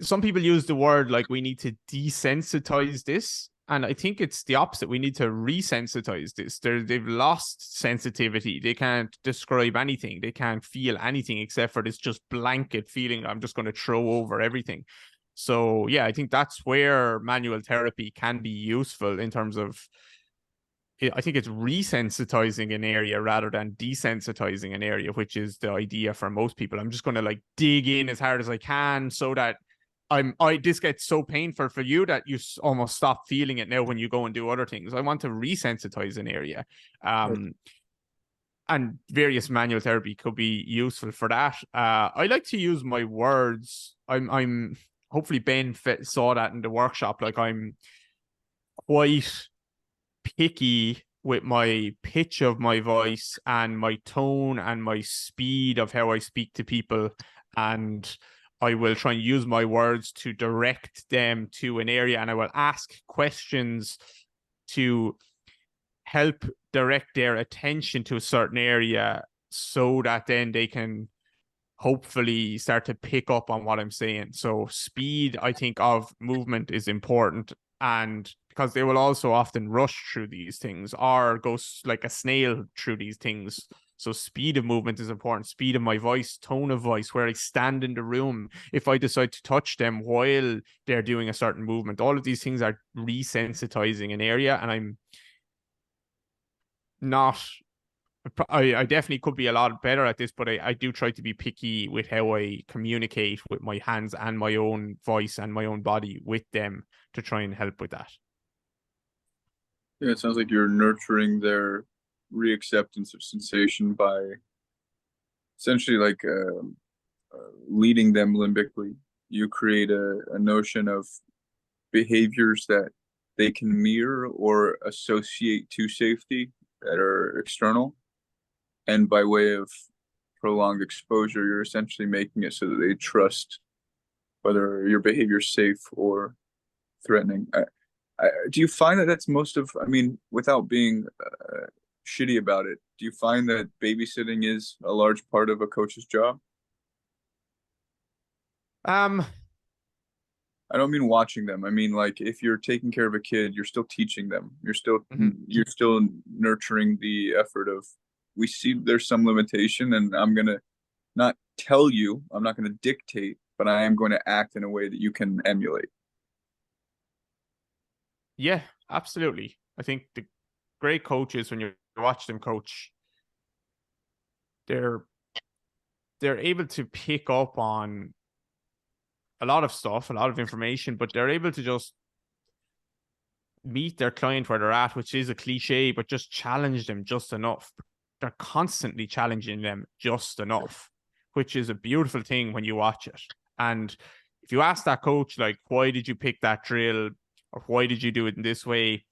some people use the word like we need to desensitize this. And I think it's the opposite. We need to resensitize this. They've lost sensitivity. They can't describe anything. They can't feel anything except for this just blanket feeling. I'm just going to throw over everything. So yeah, I think that's where manual therapy can be useful in terms of, I think it's resensitizing an area rather than desensitizing an area, which is the idea for most people. I'm just going to like dig in as hard as I can so that this gets so painful for you that you almost stop feeling it now when you go and do other things. I want to resensitize an area. And various manual therapy could be useful for that. I like to use my words. I'm hopefully Ben saw that in the workshop. Like, I'm quite picky with my pitch of my voice and my tone and my speed of how I speak to people. And I will try and use my words to direct them to an area, and I will ask questions to help direct their attention to a certain area so that then they can hopefully start to pick up on what I'm saying. So speed, I think, of movement is important, and because they will also often rush through these things or go like a snail through these things. So speed of movement is important. Speed of my voice, tone of voice, where I stand in the room, if I decide to touch them while they're doing a certain movement. All of these things are resensitizing an area, and I'm not, I definitely could be a lot better at this, but I do try to be picky with how I communicate with my hands and my own voice and my own body with them to try and help with that. Yeah, it sounds like you're nurturing their reacceptance of sensation by essentially like leading them limbically. You create a notion of behaviors that they can mirror or associate to safety that are external. And by way of prolonged exposure, you're essentially making it so that they trust whether your behavior is safe or threatening. Do you find that that's most of, I mean, without being shitty about it, do you find that babysitting is a large part of a coach's job? I don't mean watching them. I mean, like, if you're taking care of a kid, you're still teaching them. You're still nurturing the effort of, we see there's some limitation, and I'm gonna not tell you, I'm not gonna dictate, but I am going to act in a way that you can emulate. Yeah, absolutely. I think the great coaches, when you watch them coach, they're able to pick up on a lot of stuff, a lot of information, but they're able to just meet their client where they're at, which is a cliche, but just challenge them just enough. They're constantly challenging them just enough, which is a beautiful thing when you watch it. And if you ask that coach, like, why did you pick that drill, or why did you do it in this way?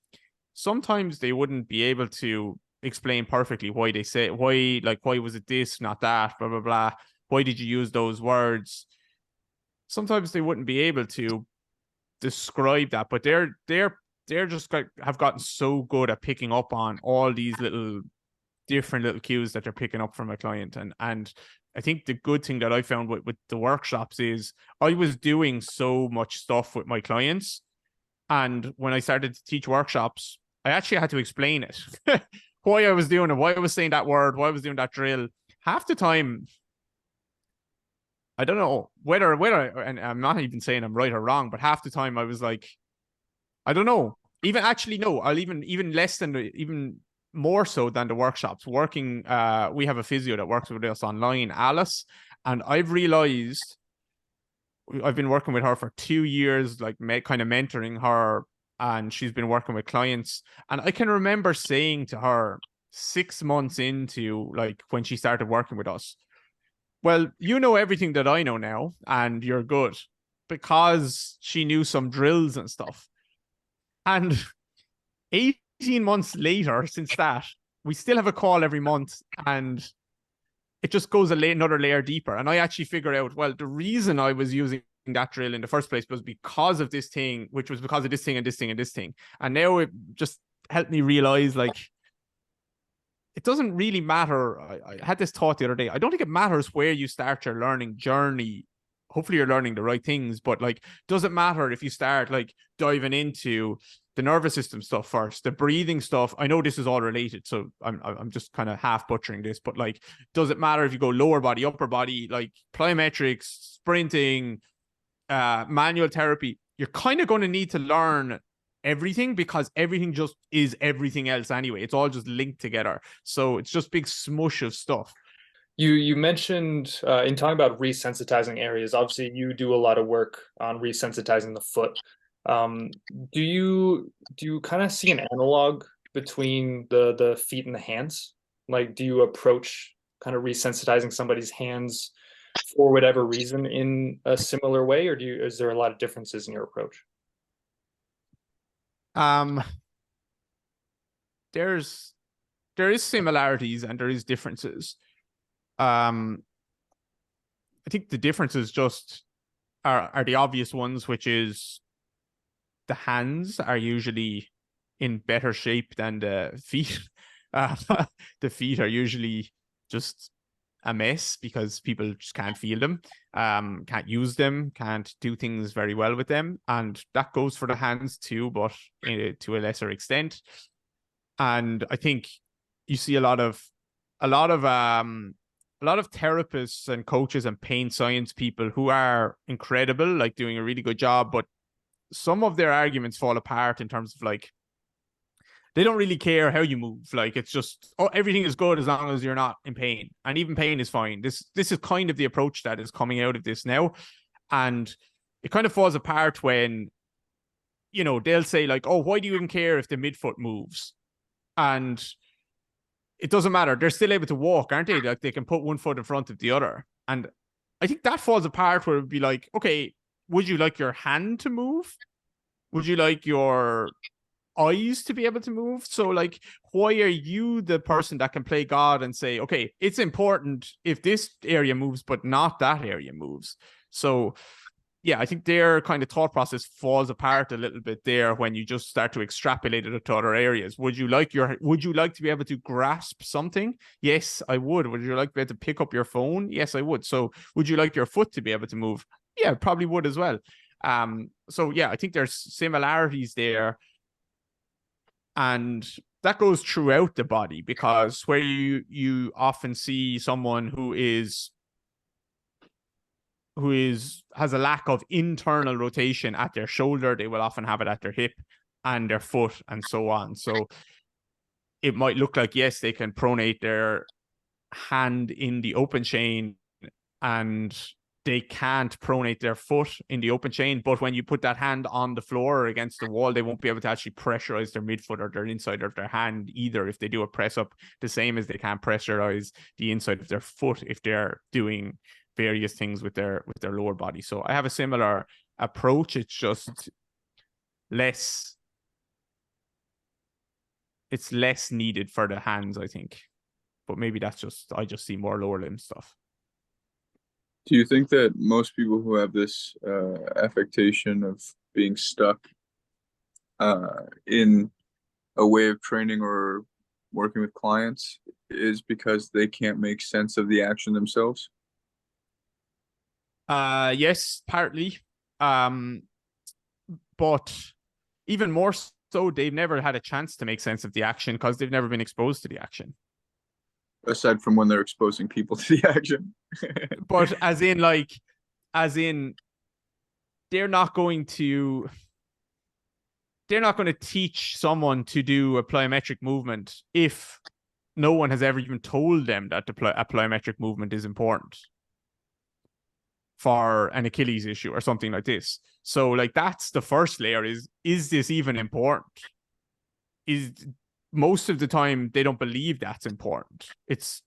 Sometimes they wouldn't be able to explain perfectly why they say, why was it this, not that, blah, blah, blah. Why did you use those words? Sometimes they wouldn't be able to describe that, but they're just have gotten so good at picking up on all these different little cues that they're picking up from a client. And I think the good thing that I found with the workshops is I was doing so much stuff with my clients. And when I started to teach workshops, I actually had to explain it, why I was doing it, why I was saying that word, why I was doing that drill. Half the time, I don't know whether, and I'm not even saying I'm right or wrong, but half the time I was like, I don't know. Even actually, no, I'll even less than even more so than the workshops. Working, we have a physio that works with us online, Alice, and I've realized I've been working with her for 2 years, like kind of mentoring her, and she's been working with clients. And I can remember saying to her 6 months into, like, when she started working with us, well, you know everything that I know now, and you're good, because she knew some drills and stuff. And 18 months later, since that, we still have a call every month, and it just goes another layer deeper. And I actually figure out, well, the reason I was using that drill in the first place was because of this thing, which was because of this thing and this thing and this thing. And now it just helped me realize, like, it doesn't really matter. I had this thought the other day. I don't think it matters where you start your learning journey. Hopefully you're learning the right things, but, like, does it matter if you start, like, diving into the nervous system stuff first, the breathing stuff. I know this is all related, so I'm just kind of half butchering this, but like, does it matter if you go lower body, upper body, like plyometrics, sprinting, manual therapy? You're kind of going to need to learn everything, because everything just is everything else anyway. It's all just linked together. So it's just big smush of stuff. You mentioned in talking about resensitizing areas, obviously you do a lot of work on resensitizing the foot. Um, do you kind of see an analog between the feet and the hands? Like, do you approach kind of resensitizing somebody's hands for whatever reason in a similar way, or is there a lot of differences in your approach? There is similarities and there is differences. I think the differences just are the obvious ones, which is the hands are usually in better shape than the feet. The feet are usually just a mess because people just can't feel them, can't use them, can't do things very well with them. And that goes for the hands too, but to a lesser extent. And I think you see a lot of therapists and coaches and pain science people who are incredible, like doing a really good job, but some of their arguments fall apart in terms of like, they don't really care how you move. Like, it's just, oh, everything is good as long as you're not in pain, and even pain is fine. This is kind of the approach that is coming out of this now, and it kind of falls apart when, you know, they'll say like, oh, why do you even care if the midfoot moves? And it doesn't matter. They're still able to walk, aren't they? Like, they can put one foot in front of the other. And I think that falls apart where it would be like, okay, would you like your hand to move? Would you like your eyes to be able to move? So like, why are you the person that can play God and say, okay, it's important if this area moves, but not that area moves? So yeah, I think their kind of thought process falls apart a little bit there when you just start to extrapolate it to other areas. Would you like to be able to grasp something? Yes, I would. Would you like to be able to pick up your phone? Yes, I would. So would you like your foot to be able to move? Yeah, probably would as well. So yeah, I think there's similarities there. And that goes throughout the body, because where you often see someone who has a lack of internal rotation at their shoulder, they will often have it at their hip and their foot and so on. So it might look like, yes, they can pronate their hand in the open chain and they can't pronate their foot in the open chain, but when you put that hand on the floor or against the wall, they won't be able to actually pressurize their midfoot or their inside of their hand either if they do a press up, the same as they can't pressurize the inside of their foot if they're doing various things with their lower body. So I have a similar approach. It's just less needed for the hands, I think. But maybe that's just, I just see more lower limb stuff. Do you think that most people who have this affectation of being stuck in a way of training or working with clients is because they can't make sense of the action themselves? Yes, partly. But even more so, they've never had a chance to make sense of the action because they've never been exposed to the action. Aside from when they're exposing people to the action. But as in, they're not going to teach someone to do a plyometric movement if no one has ever even told them that a plyometric movement is important for an Achilles issue or something like this. So like, that's the first layer, is this even important? Is most of the time they don't believe that's important. It's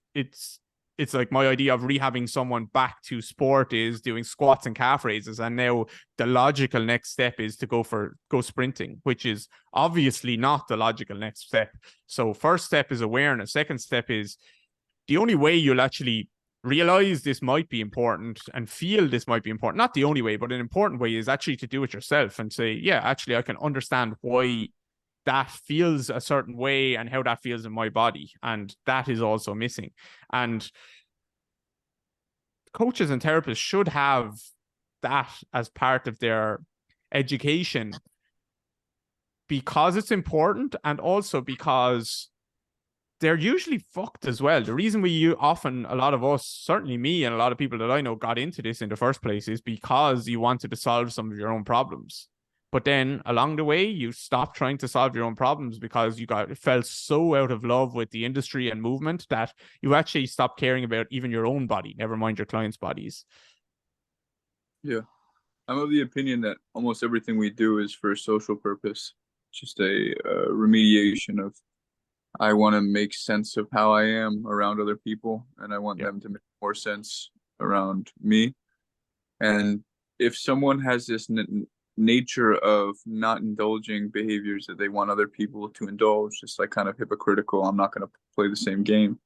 like my idea of rehabbing someone back to sport is doing squats and calf raises, and now the logical next step is to go sprinting, which is obviously not the logical next step. So first step is awareness. Second step is, the only way you'll actually realize this might be important and feel this might be important, not the only way, but an important way, is actually to do it yourself and say, yeah, actually I can understand why that feels a certain way and how that feels in my body. And that is also missing. And coaches and therapists should have that as part of their education. because it's important, and also because they're usually fucked as well. The reason often, a lot of us, certainly me and a lot of people that I know, got into this in the first place is because you wanted to solve some of your own problems. But then along the way, you stopped trying to solve your own problems because you felt so out of love with the industry and movement that you actually stopped caring about even your own body, never mind your clients' bodies. Yeah. I'm of the opinion that almost everything we do is for a social purpose. It's just a remediation of, I want to make sense of how I am around other people, and I want them to make more sense around me. And if someone has this nature of not indulging behaviors that they want other people to indulge, just like kind of hypocritical, I'm not going to play the same game.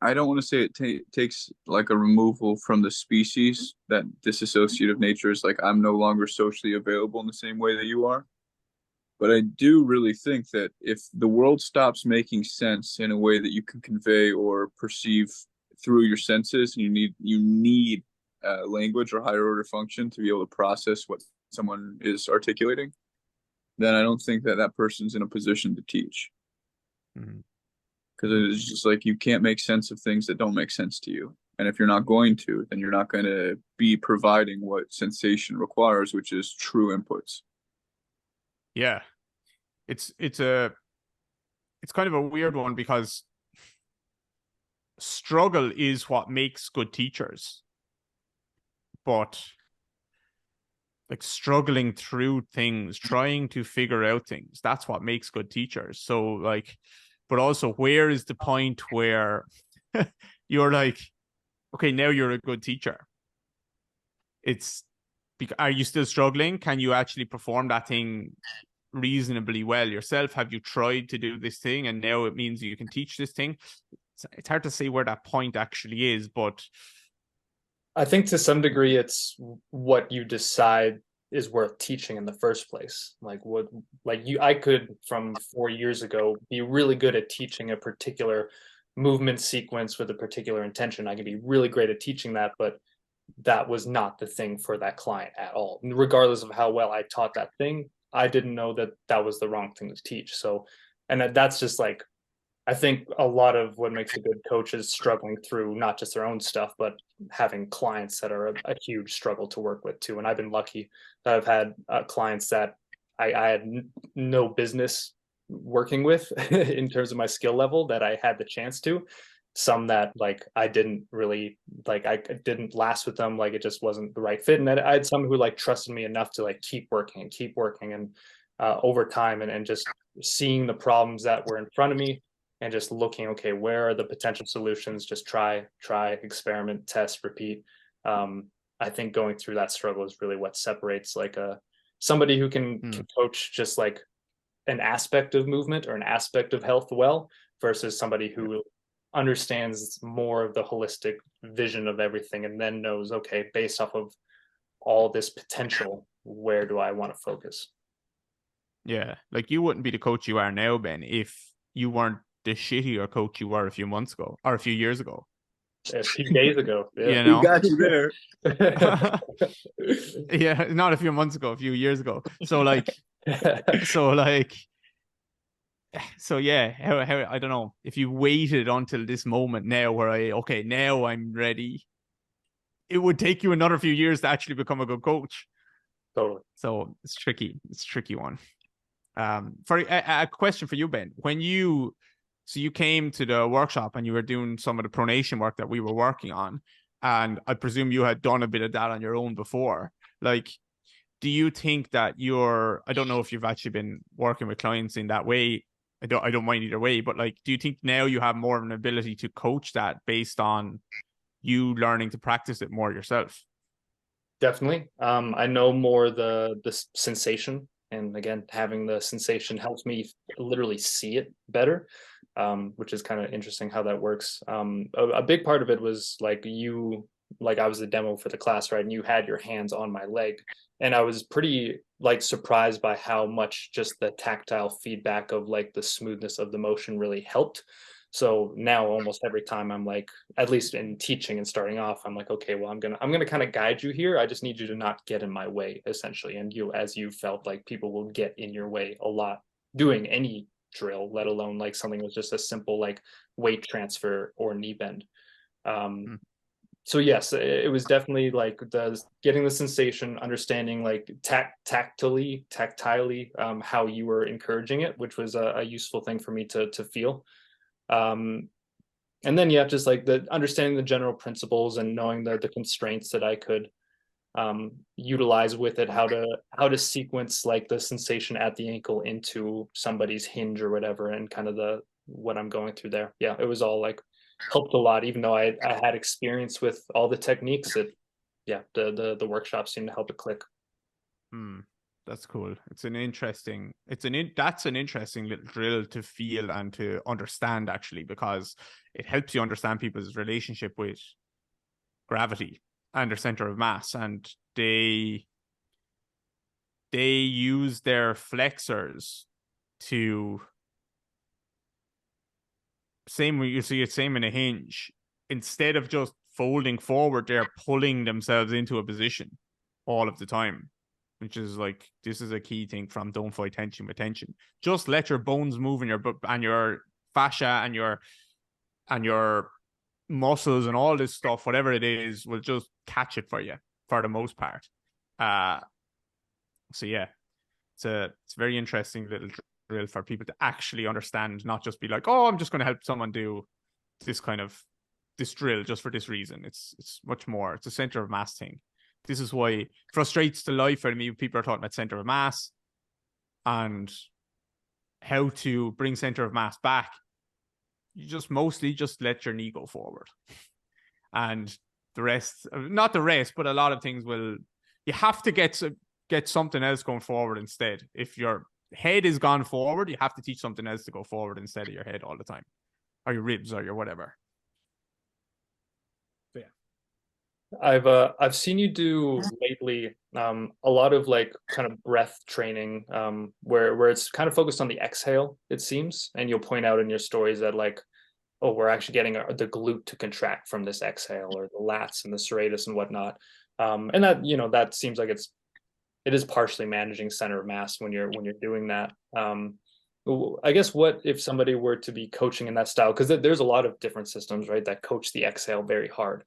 I don't want to say it takes like a removal from the species, that disassociative nature is like, I'm no longer socially available in the same way that you are. But I do really think that if the world stops making sense in a way that you can convey or perceive through your senses, and you need language or higher order function to be able to process what someone is articulating, then I don't think that that person's in a position to teach. Because it's just like, you can't make sense of things that don't make sense to you. And if you're not going to, then you're not going to be providing what sensation requires, which is true inputs. Yeah. It's kind of a weird one, because struggle is what makes good teachers. But like struggling through things, trying to figure out things, that's what makes good teachers. So like, but also, where is the point where you're like, okay, now you're a good teacher? Are you still struggling? Can you actually perform that thing reasonably well yourself? Have you tried to do this thing and now it means you can teach this thing? It's hard to say where that point actually is, but I think to some degree it's what you decide is worth teaching in the first place. I could, from 4 years ago, be really good at teaching a particular movement sequence with a particular intention. I could be really great at teaching that, but that was not the thing for that client at all. Regardless of how well I taught that thing, I didn't know that that was the wrong thing to teach. So, and that's just like, I think a lot of what makes a good coach is struggling through not just their own stuff, but having clients that are a huge struggle to work with too. And I've been lucky that I've had clients that I had no business working with in terms of my skill level, that I had the chance to. Some that like I didn't really like, I didn't last with them, like it just wasn't the right fit. And then I had some who like trusted me enough to like keep working and over time, and just seeing the problems that were in front of me and just looking, okay, where are the potential solutions? Just try, experiment, test, repeat. I think going through that struggle is really what separates like somebody who can coach just like an aspect of movement or an aspect of health well, versus somebody who understands more of the holistic vision of everything and then knows, okay, based off of all this potential, where do I want to focus? Yeah, like you wouldn't be the coach you are now, Ben, if you weren't the shittier coach you were a few months ago or a few years ago. A few days ago. Yeah. You know? We got you there. Yeah, not a few months ago, a few years ago. So yeah, how I don't know, if you waited until this moment now where now I'm ready, it would take you another few years to actually become a good coach. Totally. So it's tricky. It's a tricky one. For a question for you, Ben, so you came to the workshop and you were doing some of the pronation work that we were working on, and I presume you had done a bit of that on your own before. Like, do you think that I don't know if you've actually been working with clients in that way. I don't mind either way, but like, do you think now you have more of an ability to coach that based on you learning to practice it more yourself? Definitely. I know more the sensation, and again, having the sensation helps me literally see it better, which is kind of interesting how that works. A big part of it was like I was the demo for the class, right? And you had your hands on my leg, and I was pretty like surprised by how much just the tactile feedback of like the smoothness of the motion really helped. So now almost every time I'm like, at least in teaching and starting off, I'm like, okay, well, I'm gonna kind of guide you here. I just need you to not get in my way, essentially. And you, as you felt like people will get in your way a lot doing any drill, let alone like something that's just a simple like weight transfer or knee bend. Mm. So yes, it was definitely like getting the sensation, understanding like tactilely, how you were encouraging it, which was a useful thing for me to feel. And then yeah, just like the understanding the general principles and knowing the constraints that I could utilize with it, how to sequence like the sensation at the ankle into somebody's hinge or whatever, and kind of what I'm going through there. Yeah, it was all like helped a lot, even though I had experience with all the techniques. The workshop seemed to help it click. That's cool. That's an interesting little drill to feel and to understand, actually, because it helps you understand people's relationship with gravity and their center of mass, and they use their flexors to, same when you see it, same in a hinge, instead of just folding forward, they're pulling themselves into a position all of the time, which is like, this is a key thing from don't fight tension with tension. Just let your bones move and your fascia and your muscles and all this stuff, whatever it is, will just catch it for you for the most part. So yeah, it's a very interesting little drill for people to actually understand, not just be like, oh, I'm just going to help someone do this drill just for this reason. It's much more. It's a center of mass thing. This is why it frustrates the life out of me when people are talking about center of mass and how to bring center of mass back. You just mostly just let your knee go forward, and the rest, not the rest, but a lot of things will. You have to get something else going forward instead. If your head is gone forward, you have to teach something else to go forward instead of your head all the time, or your ribs, or your whatever. So yeah, I've seen you do lately a lot of like kind of breath training, where it's kind of focused on the exhale, it seems, and you'll point out in your stories that like, oh, we're actually getting the glute to contract from this exhale, or the lats and the serratus and whatnot. And that, that seems like it is partially managing center of mass when you're doing that. I guess, what if somebody were to be coaching in that style, because there's a lot of different systems, right, that coach the exhale very hard.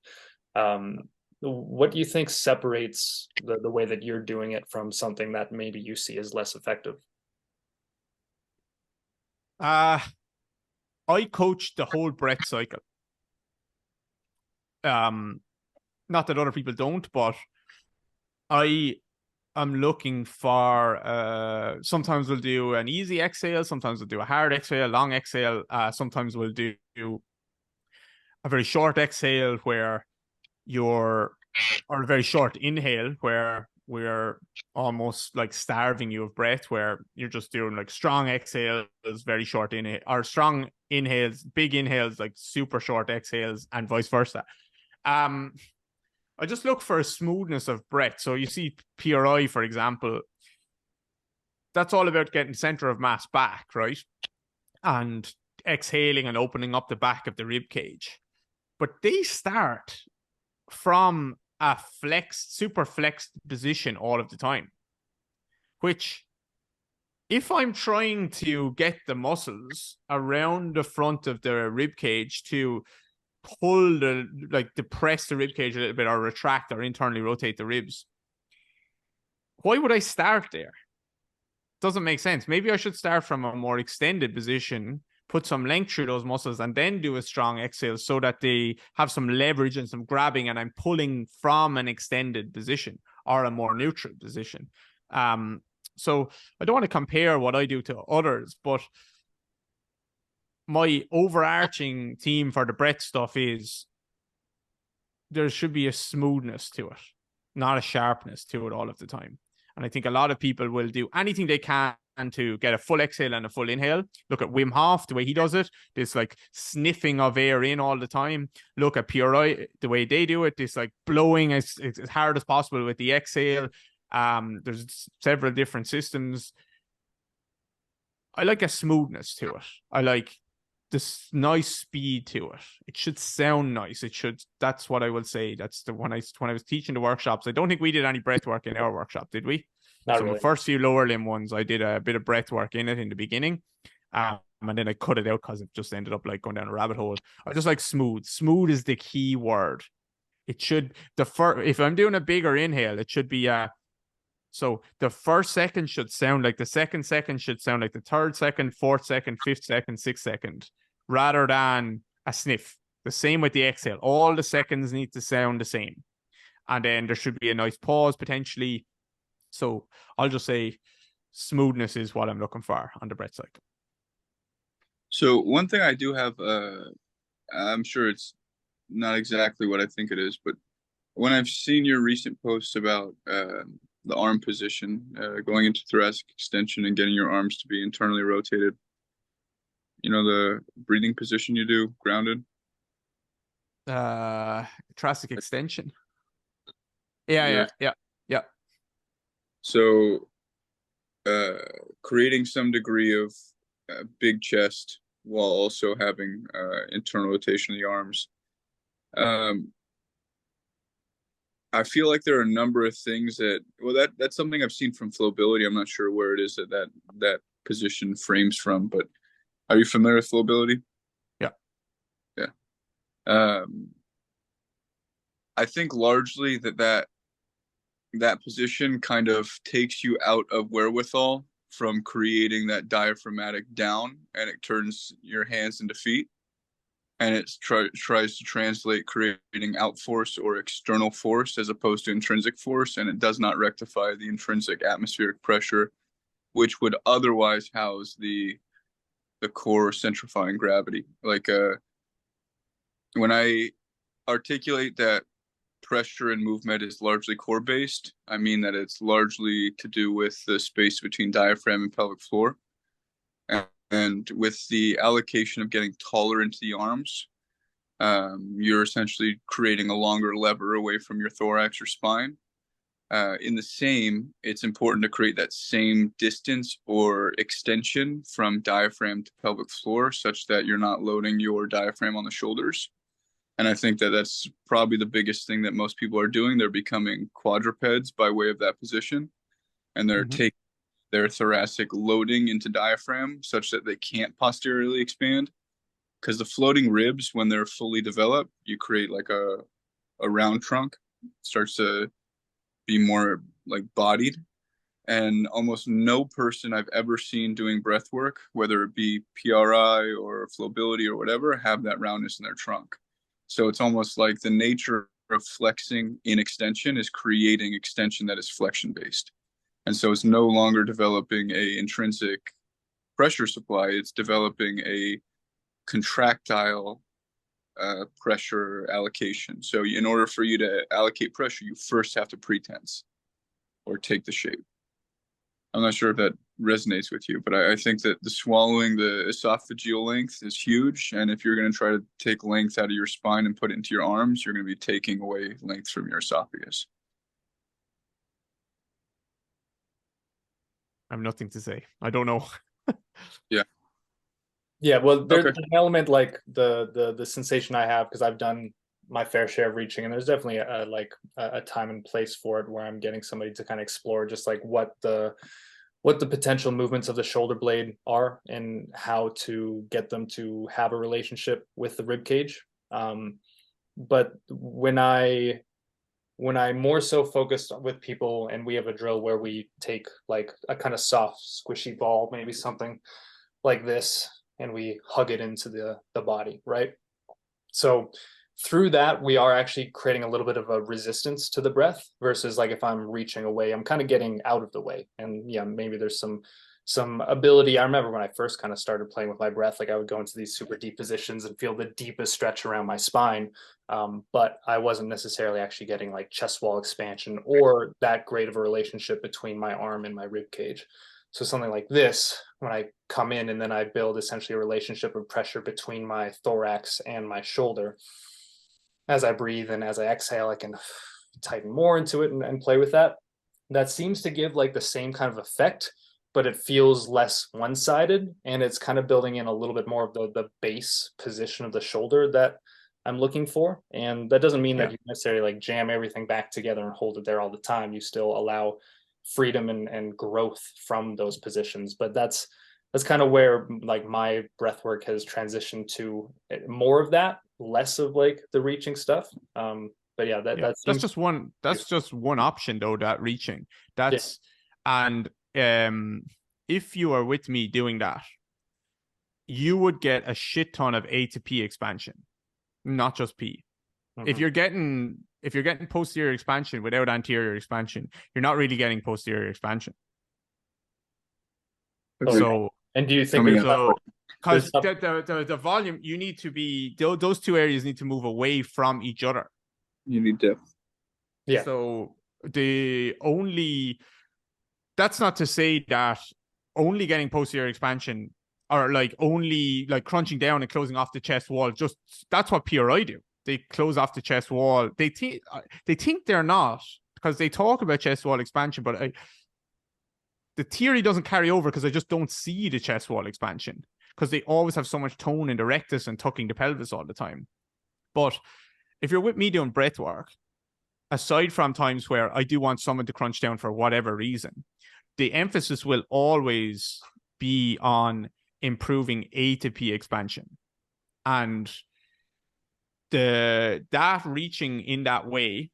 What do you think separates the way that you're doing it from something that maybe you see as less effective? I coach the whole breath cycle. Not that other people don't, but I am looking for, sometimes we'll do an easy exhale, sometimes we'll do a hard exhale, long exhale, sometimes we'll do a very short exhale or a very short inhale where we're almost like starving you of breath, where you're just doing like strong exhales, very short inhale, or strong inhales, big inhales, like super short exhales, and vice versa. I just look for a smoothness of breath. So you see PRI, for example, that's all about getting center of mass back, right? And exhaling and opening up the back of the rib cage. But they start from a super flexed position all of the time, which, if I'm trying to get the muscles around the front of the rib cage to pull depress the rib cage a little bit, or retract or internally rotate the ribs, why would I start there? Doesn't make sense. Maybe I should start from a more extended position, put some length through those muscles, and then do a strong exhale so that they have some leverage and some grabbing, and I'm pulling from an extended position or a more neutral position. So I don't want to compare what I do to others, but my overarching theme for the breath stuff is there should be a smoothness to it, not a sharpness to it all of the time. And I think a lot of people will do anything they can to get a full exhale and a full inhale. Look at Wim Hof, the way he does it, this like sniffing of air in all the time. Look at PRI, the way they do it, this like blowing as hard as possible with the exhale. There's several different systems. I like a smoothness to it. I like this nice speed to it. It should sound nice. That's what I will say. That's the when I was teaching the workshops. I don't think we did any breath work in our workshop, did we? Not So really. my first few lower limb ones, I did a bit of breath work in it in the beginning. And then I cut it out because it just ended up like going down a rabbit hole. I just like smooth. Smooth is the key word. It should if I'm doing a bigger inhale, it should be so the first second should sound like the second should sound like the third second, fourth second, fifth second, sixth second, rather than a sniff. The same with the exhale. All the seconds need to sound the same. And then there should be a nice pause potentially. So I'll just say smoothness is what I'm looking for on the breath cycle. So one thing I do have, I'm sure it's not exactly what I think it is, but when I've seen your recent posts about the arm position, going into thoracic extension and getting your arms to be internally rotated, you know, the breathing position you do, grounded. Thoracic extension. Yeah. So, creating some degree of big chest while also having internal rotation of the arms. I feel like there are a number of things that's something I've seen from Flowability. I'm not sure where it is that position frames from, but are you familiar with Flowability? Yeah. I think largely that position kind of takes you out of wherewithal from creating that diaphragmatic down, and it turns your hands into feet. And it tries to translate creating out force or external force as opposed to intrinsic force, and it does not rectify the intrinsic atmospheric pressure, which would otherwise house the core centrifying gravity. Like when I articulate that pressure in MoveMed is largely core based, I mean that it's largely to do with the space between diaphragm and pelvic floor. And with the allocation of getting taller into the arms, you're essentially creating a longer lever away from your thorax or spine. It's important to create that same distance or extension from diaphragm to pelvic floor such that you're not loading your diaphragm on the shoulders. And I think that that's probably the biggest thing that most people are doing. They're becoming quadrupeds by way of that position, and they're taking their thoracic loading into diaphragm such that they can't posteriorly expand. Because the floating ribs, when they're fully developed, you create like a round trunk. It starts to be more like bodied. And almost no person I've ever seen doing breath work, whether it be PRI or Flowability or whatever, have that roundness in their trunk. So it's almost like the nature of flexing in extension is creating extension that is flexion based. And so it's no longer developing a intrinsic pressure supply. It's developing a contractile pressure allocation. So in order for you to allocate pressure, you first have to pretense or take the shape. I'm not sure if that resonates with you, but I think that the swallowing the esophageal length is huge. And if you're going to try to take length out of your spine and put it into your arms, you're going to be taking away length from your esophagus. I have nothing to say. I don't know. Yeah, well, there's an element like the sensation I have because I've done my fair share of reaching, and there's definitely a time and place for it where I'm getting somebody to kind of explore just like what the potential movements of the shoulder blade are and how to get them to have a relationship with the rib cage. But when I more so focused with people, and we have a drill where we take like a kind of soft, squishy ball, maybe something like this, and we hug it into the body, right? So through that, we are actually creating a little bit of a resistance to the breath versus like if I'm reaching away, I'm kind of getting out of the way. And yeah, maybe there's some ability. I remember when I first kind of started playing with my breath, like I would go into these super deep positions and feel the deepest stretch around my spine. But I wasn't necessarily actually getting like chest wall expansion or that great of a relationship between my arm and my rib cage. So something like this, when I come in and then I build essentially a relationship of pressure between my thorax and my shoulder. As I breathe and as I exhale, I can tighten more into it and play with that. That seems to give like the same kind of effect, but it feels less one-sided, and it's kind of building in a little bit more of the base position of the shoulder that I'm looking for. And that doesn't mean that you necessarily like jam everything back together and hold it there all the time. You still allow freedom and growth from those positions. But that's kind of where like my breath work has transitioned to more of that, less of like the reaching stuff. But yeah, that's just one option though, that reaching. That's and if you are with me doing that, you would get a shit ton of A to P expansion, not just P. Mm-hmm. If you're getting posterior expansion without anterior expansion, you're not really getting posterior expansion. Okay. So, and do you think because the volume, you need to be, those two areas need to move away from each other. You need depth. Yeah. So that's not to say that only getting posterior expansion or like only like crunching down and closing off the chest wall, just that's what PRI do. They close off the chest wall. They think they're not, because they talk about chest wall expansion, but the theory doesn't carry over because I just don't see the chest wall expansion, because they always have so much tone in the rectus and tucking the pelvis all the time. But if you're with me doing breath work, aside from times where I do want someone to crunch down for whatever reason, the emphasis will always be on improving A to P expansion. And that reaching in that way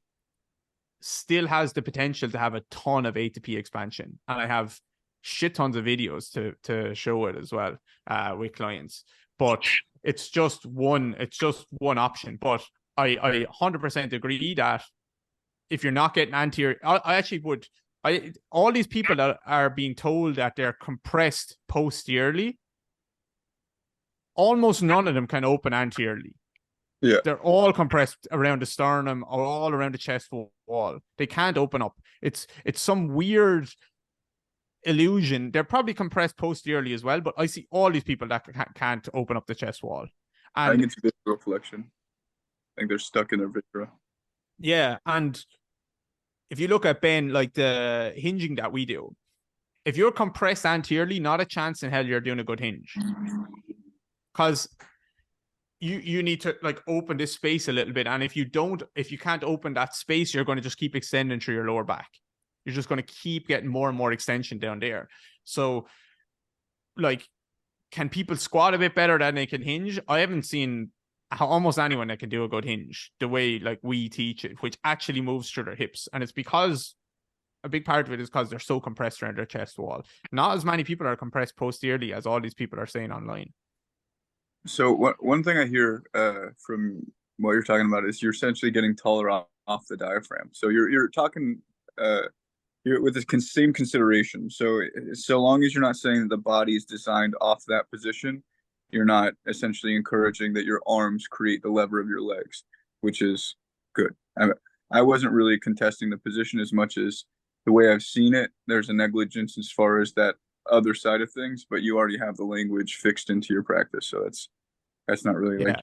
still has the potential to have a ton of A to P expansion. And I have shit tons of videos to show it as well with clients. But it's just one option. But I 100% agree that if you're not getting anterior, all these people that are being told that they're compressed posteriorly, almost none of them can open anteriorly. Yeah. They're all compressed around the sternum or all around the chest wall. They can't open up. It's some weird illusion. They're probably compressed posteriorly as well, but I see all these people that can't open up the chest wall. And I think it's a visceral flexion. I think they're stuck in their viscera. Yeah, and if you look at, Ben, like the hinging that we do, if you're compressed anteriorly, not a chance in hell you're doing a good hinge. Because you need to like open this space a little bit. And if you can't open that space, you're going to just keep extending through your lower back. You're just going to keep getting more and more extension down there. So like, can people squat a bit better than they can hinge? I haven't seen almost anyone that can do a good hinge the way like we teach it, which actually moves through their hips. And it's because a big part of it is because they're so compressed around their chest wall. Not as many people are compressed posteriorly as all these people are saying online. So one thing I hear from what you're talking about is you're essentially getting taller off the diaphragm. So you're talking you're with the same consideration. So long as you're not saying that the body is designed off that position, you're not essentially encouraging that your arms create the lever of your legs, which is good. I wasn't really contesting the position as much as the way I've seen it. There's a negligence as far as that other side of things, but you already have the language fixed into your practice, so that's not really like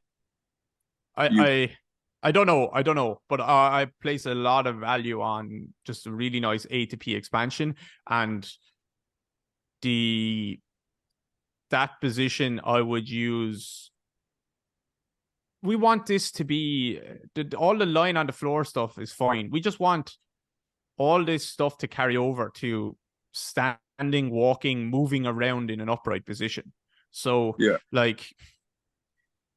I don't know, but I place a lot of value on just a really nice A to P expansion, and that position I would use. We want this to be all the line on the floor stuff is fine. We just want all this stuff to carry over to standing, walking, moving around in an upright position. So like,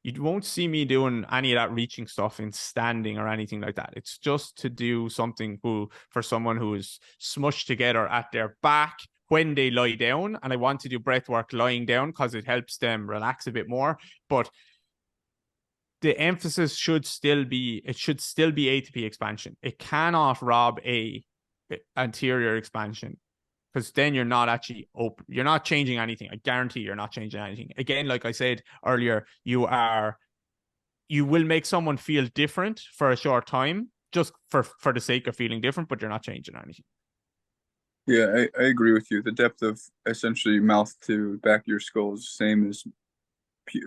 you won't see me doing any of that reaching stuff in standing or anything like that. It's just to do something for someone who is smushed together at their back when they lie down. And I want to do breath work lying down because it helps them relax a bit more. But the emphasis should still be A to P expansion. It cannot rob anterior expansion, because then you're not actually open. You're not changing anything. I guarantee you're not changing anything. Again, like I said earlier, you will make someone feel different for a short time, just for the sake of feeling different, but you're not changing anything. Yeah, I agree with you. The depth of essentially mouth to back of your skull is the same as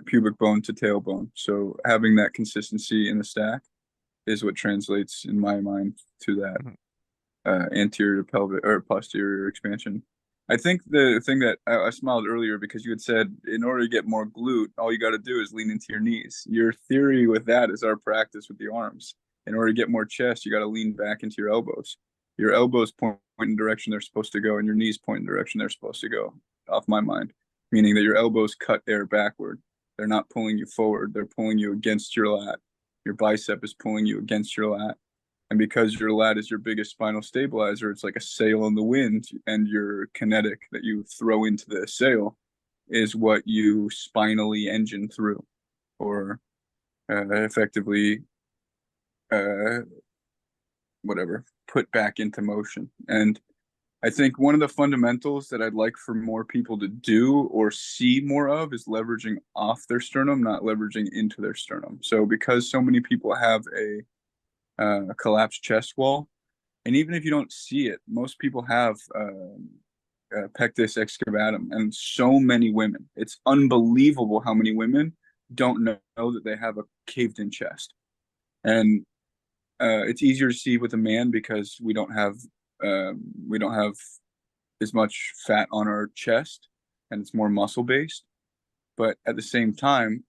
pubic bone to tailbone. So having that consistency in the stack is what translates, in my mind, to that anterior pelvic or posterior expansion. I think the thing that I smiled earlier because you had said in order to get more glute, all you got to do is lean into your knees. Your theory with that is our practice with the arms. In order to get more chest, you got to lean back into your elbows. Your elbows point in the direction they're supposed to go, and your knees point in the direction they're supposed to go, off my mind, meaning that your elbows cut air backward. They're not pulling you forward, they're pulling you against your lat. Your bicep is pulling you against your lat. And because your lat is your biggest spinal stabilizer, it's like a sail in the wind, and your kinetic that you throw into the sail is what you spinally engine through, or effectively, whatever, put back into motion. And I think one of the fundamentals that I'd like for more people to do or see more of is leveraging off their sternum, not leveraging into their sternum. So because so many people have a collapsed chest wall, and even if you don't see it, most people have pectus excavatum, and so many women, it's unbelievable how many women don't know that they have a caved in chest. And it's easier to see with a man because we don't have as much fat on our chest, and it's more muscle based. But at the same time,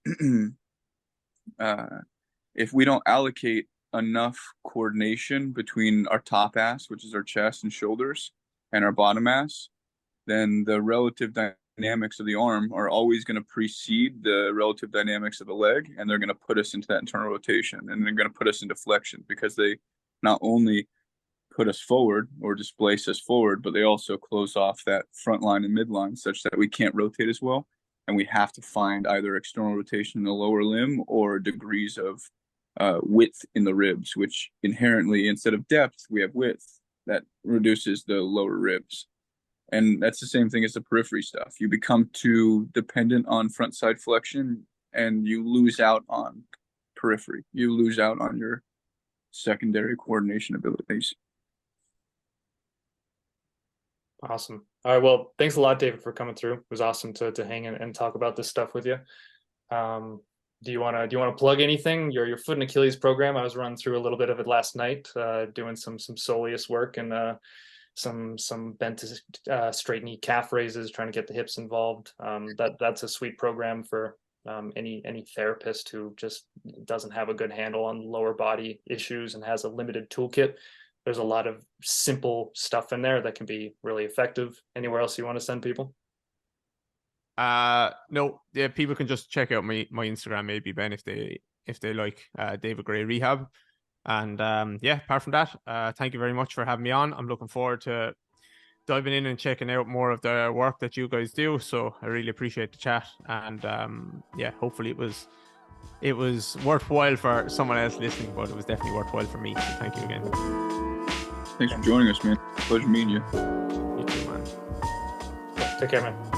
if we don't allocate enough coordination between our top ass, which is our chest and shoulders, and our bottom ass, then the relative dynamics of the arm are always going to precede the relative dynamics of the leg, and they're going to put us into that internal rotation, and they're going to put us into flexion, because they not only put us forward or displace us forward, but they also close off that front line and midline such that we can't rotate as well, and we have to find either external rotation in the lower limb or degrees of width in the ribs, which inherently, instead of depth, we have width that reduces the lower ribs. And that's the same thing as the periphery stuff. You become too dependent on front side flexion, and you lose out on periphery. You lose out on your secondary coordination abilities. Awesome. All right. Well, thanks a lot, David, for coming through. It was awesome to hang and talk about this stuff with you. Do you want to plug anything? Your foot and Achilles program. I was running through a little bit of it last night, doing some soleus work and some bent to straight knee calf raises, trying to get the hips involved. That's a sweet program for any therapist who just doesn't have a good handle on lower body issues and has a limited toolkit. There's a lot of simple stuff in there that can be really effective. Anywhere else you want to send people? No, yeah, people can just check out my Instagram, maybe, Ben, if they like David Gray Rehab. And yeah, apart from that, thank you very much for having me on. I'm looking forward to diving in and checking out more of the work that you guys do. So I really appreciate the chat, and yeah, hopefully it was worthwhile for someone else listening, but it was definitely worthwhile for me. So thank you again. Thanks for joining us, man. Pleasure meeting you. You too, man. Yeah, take care, man.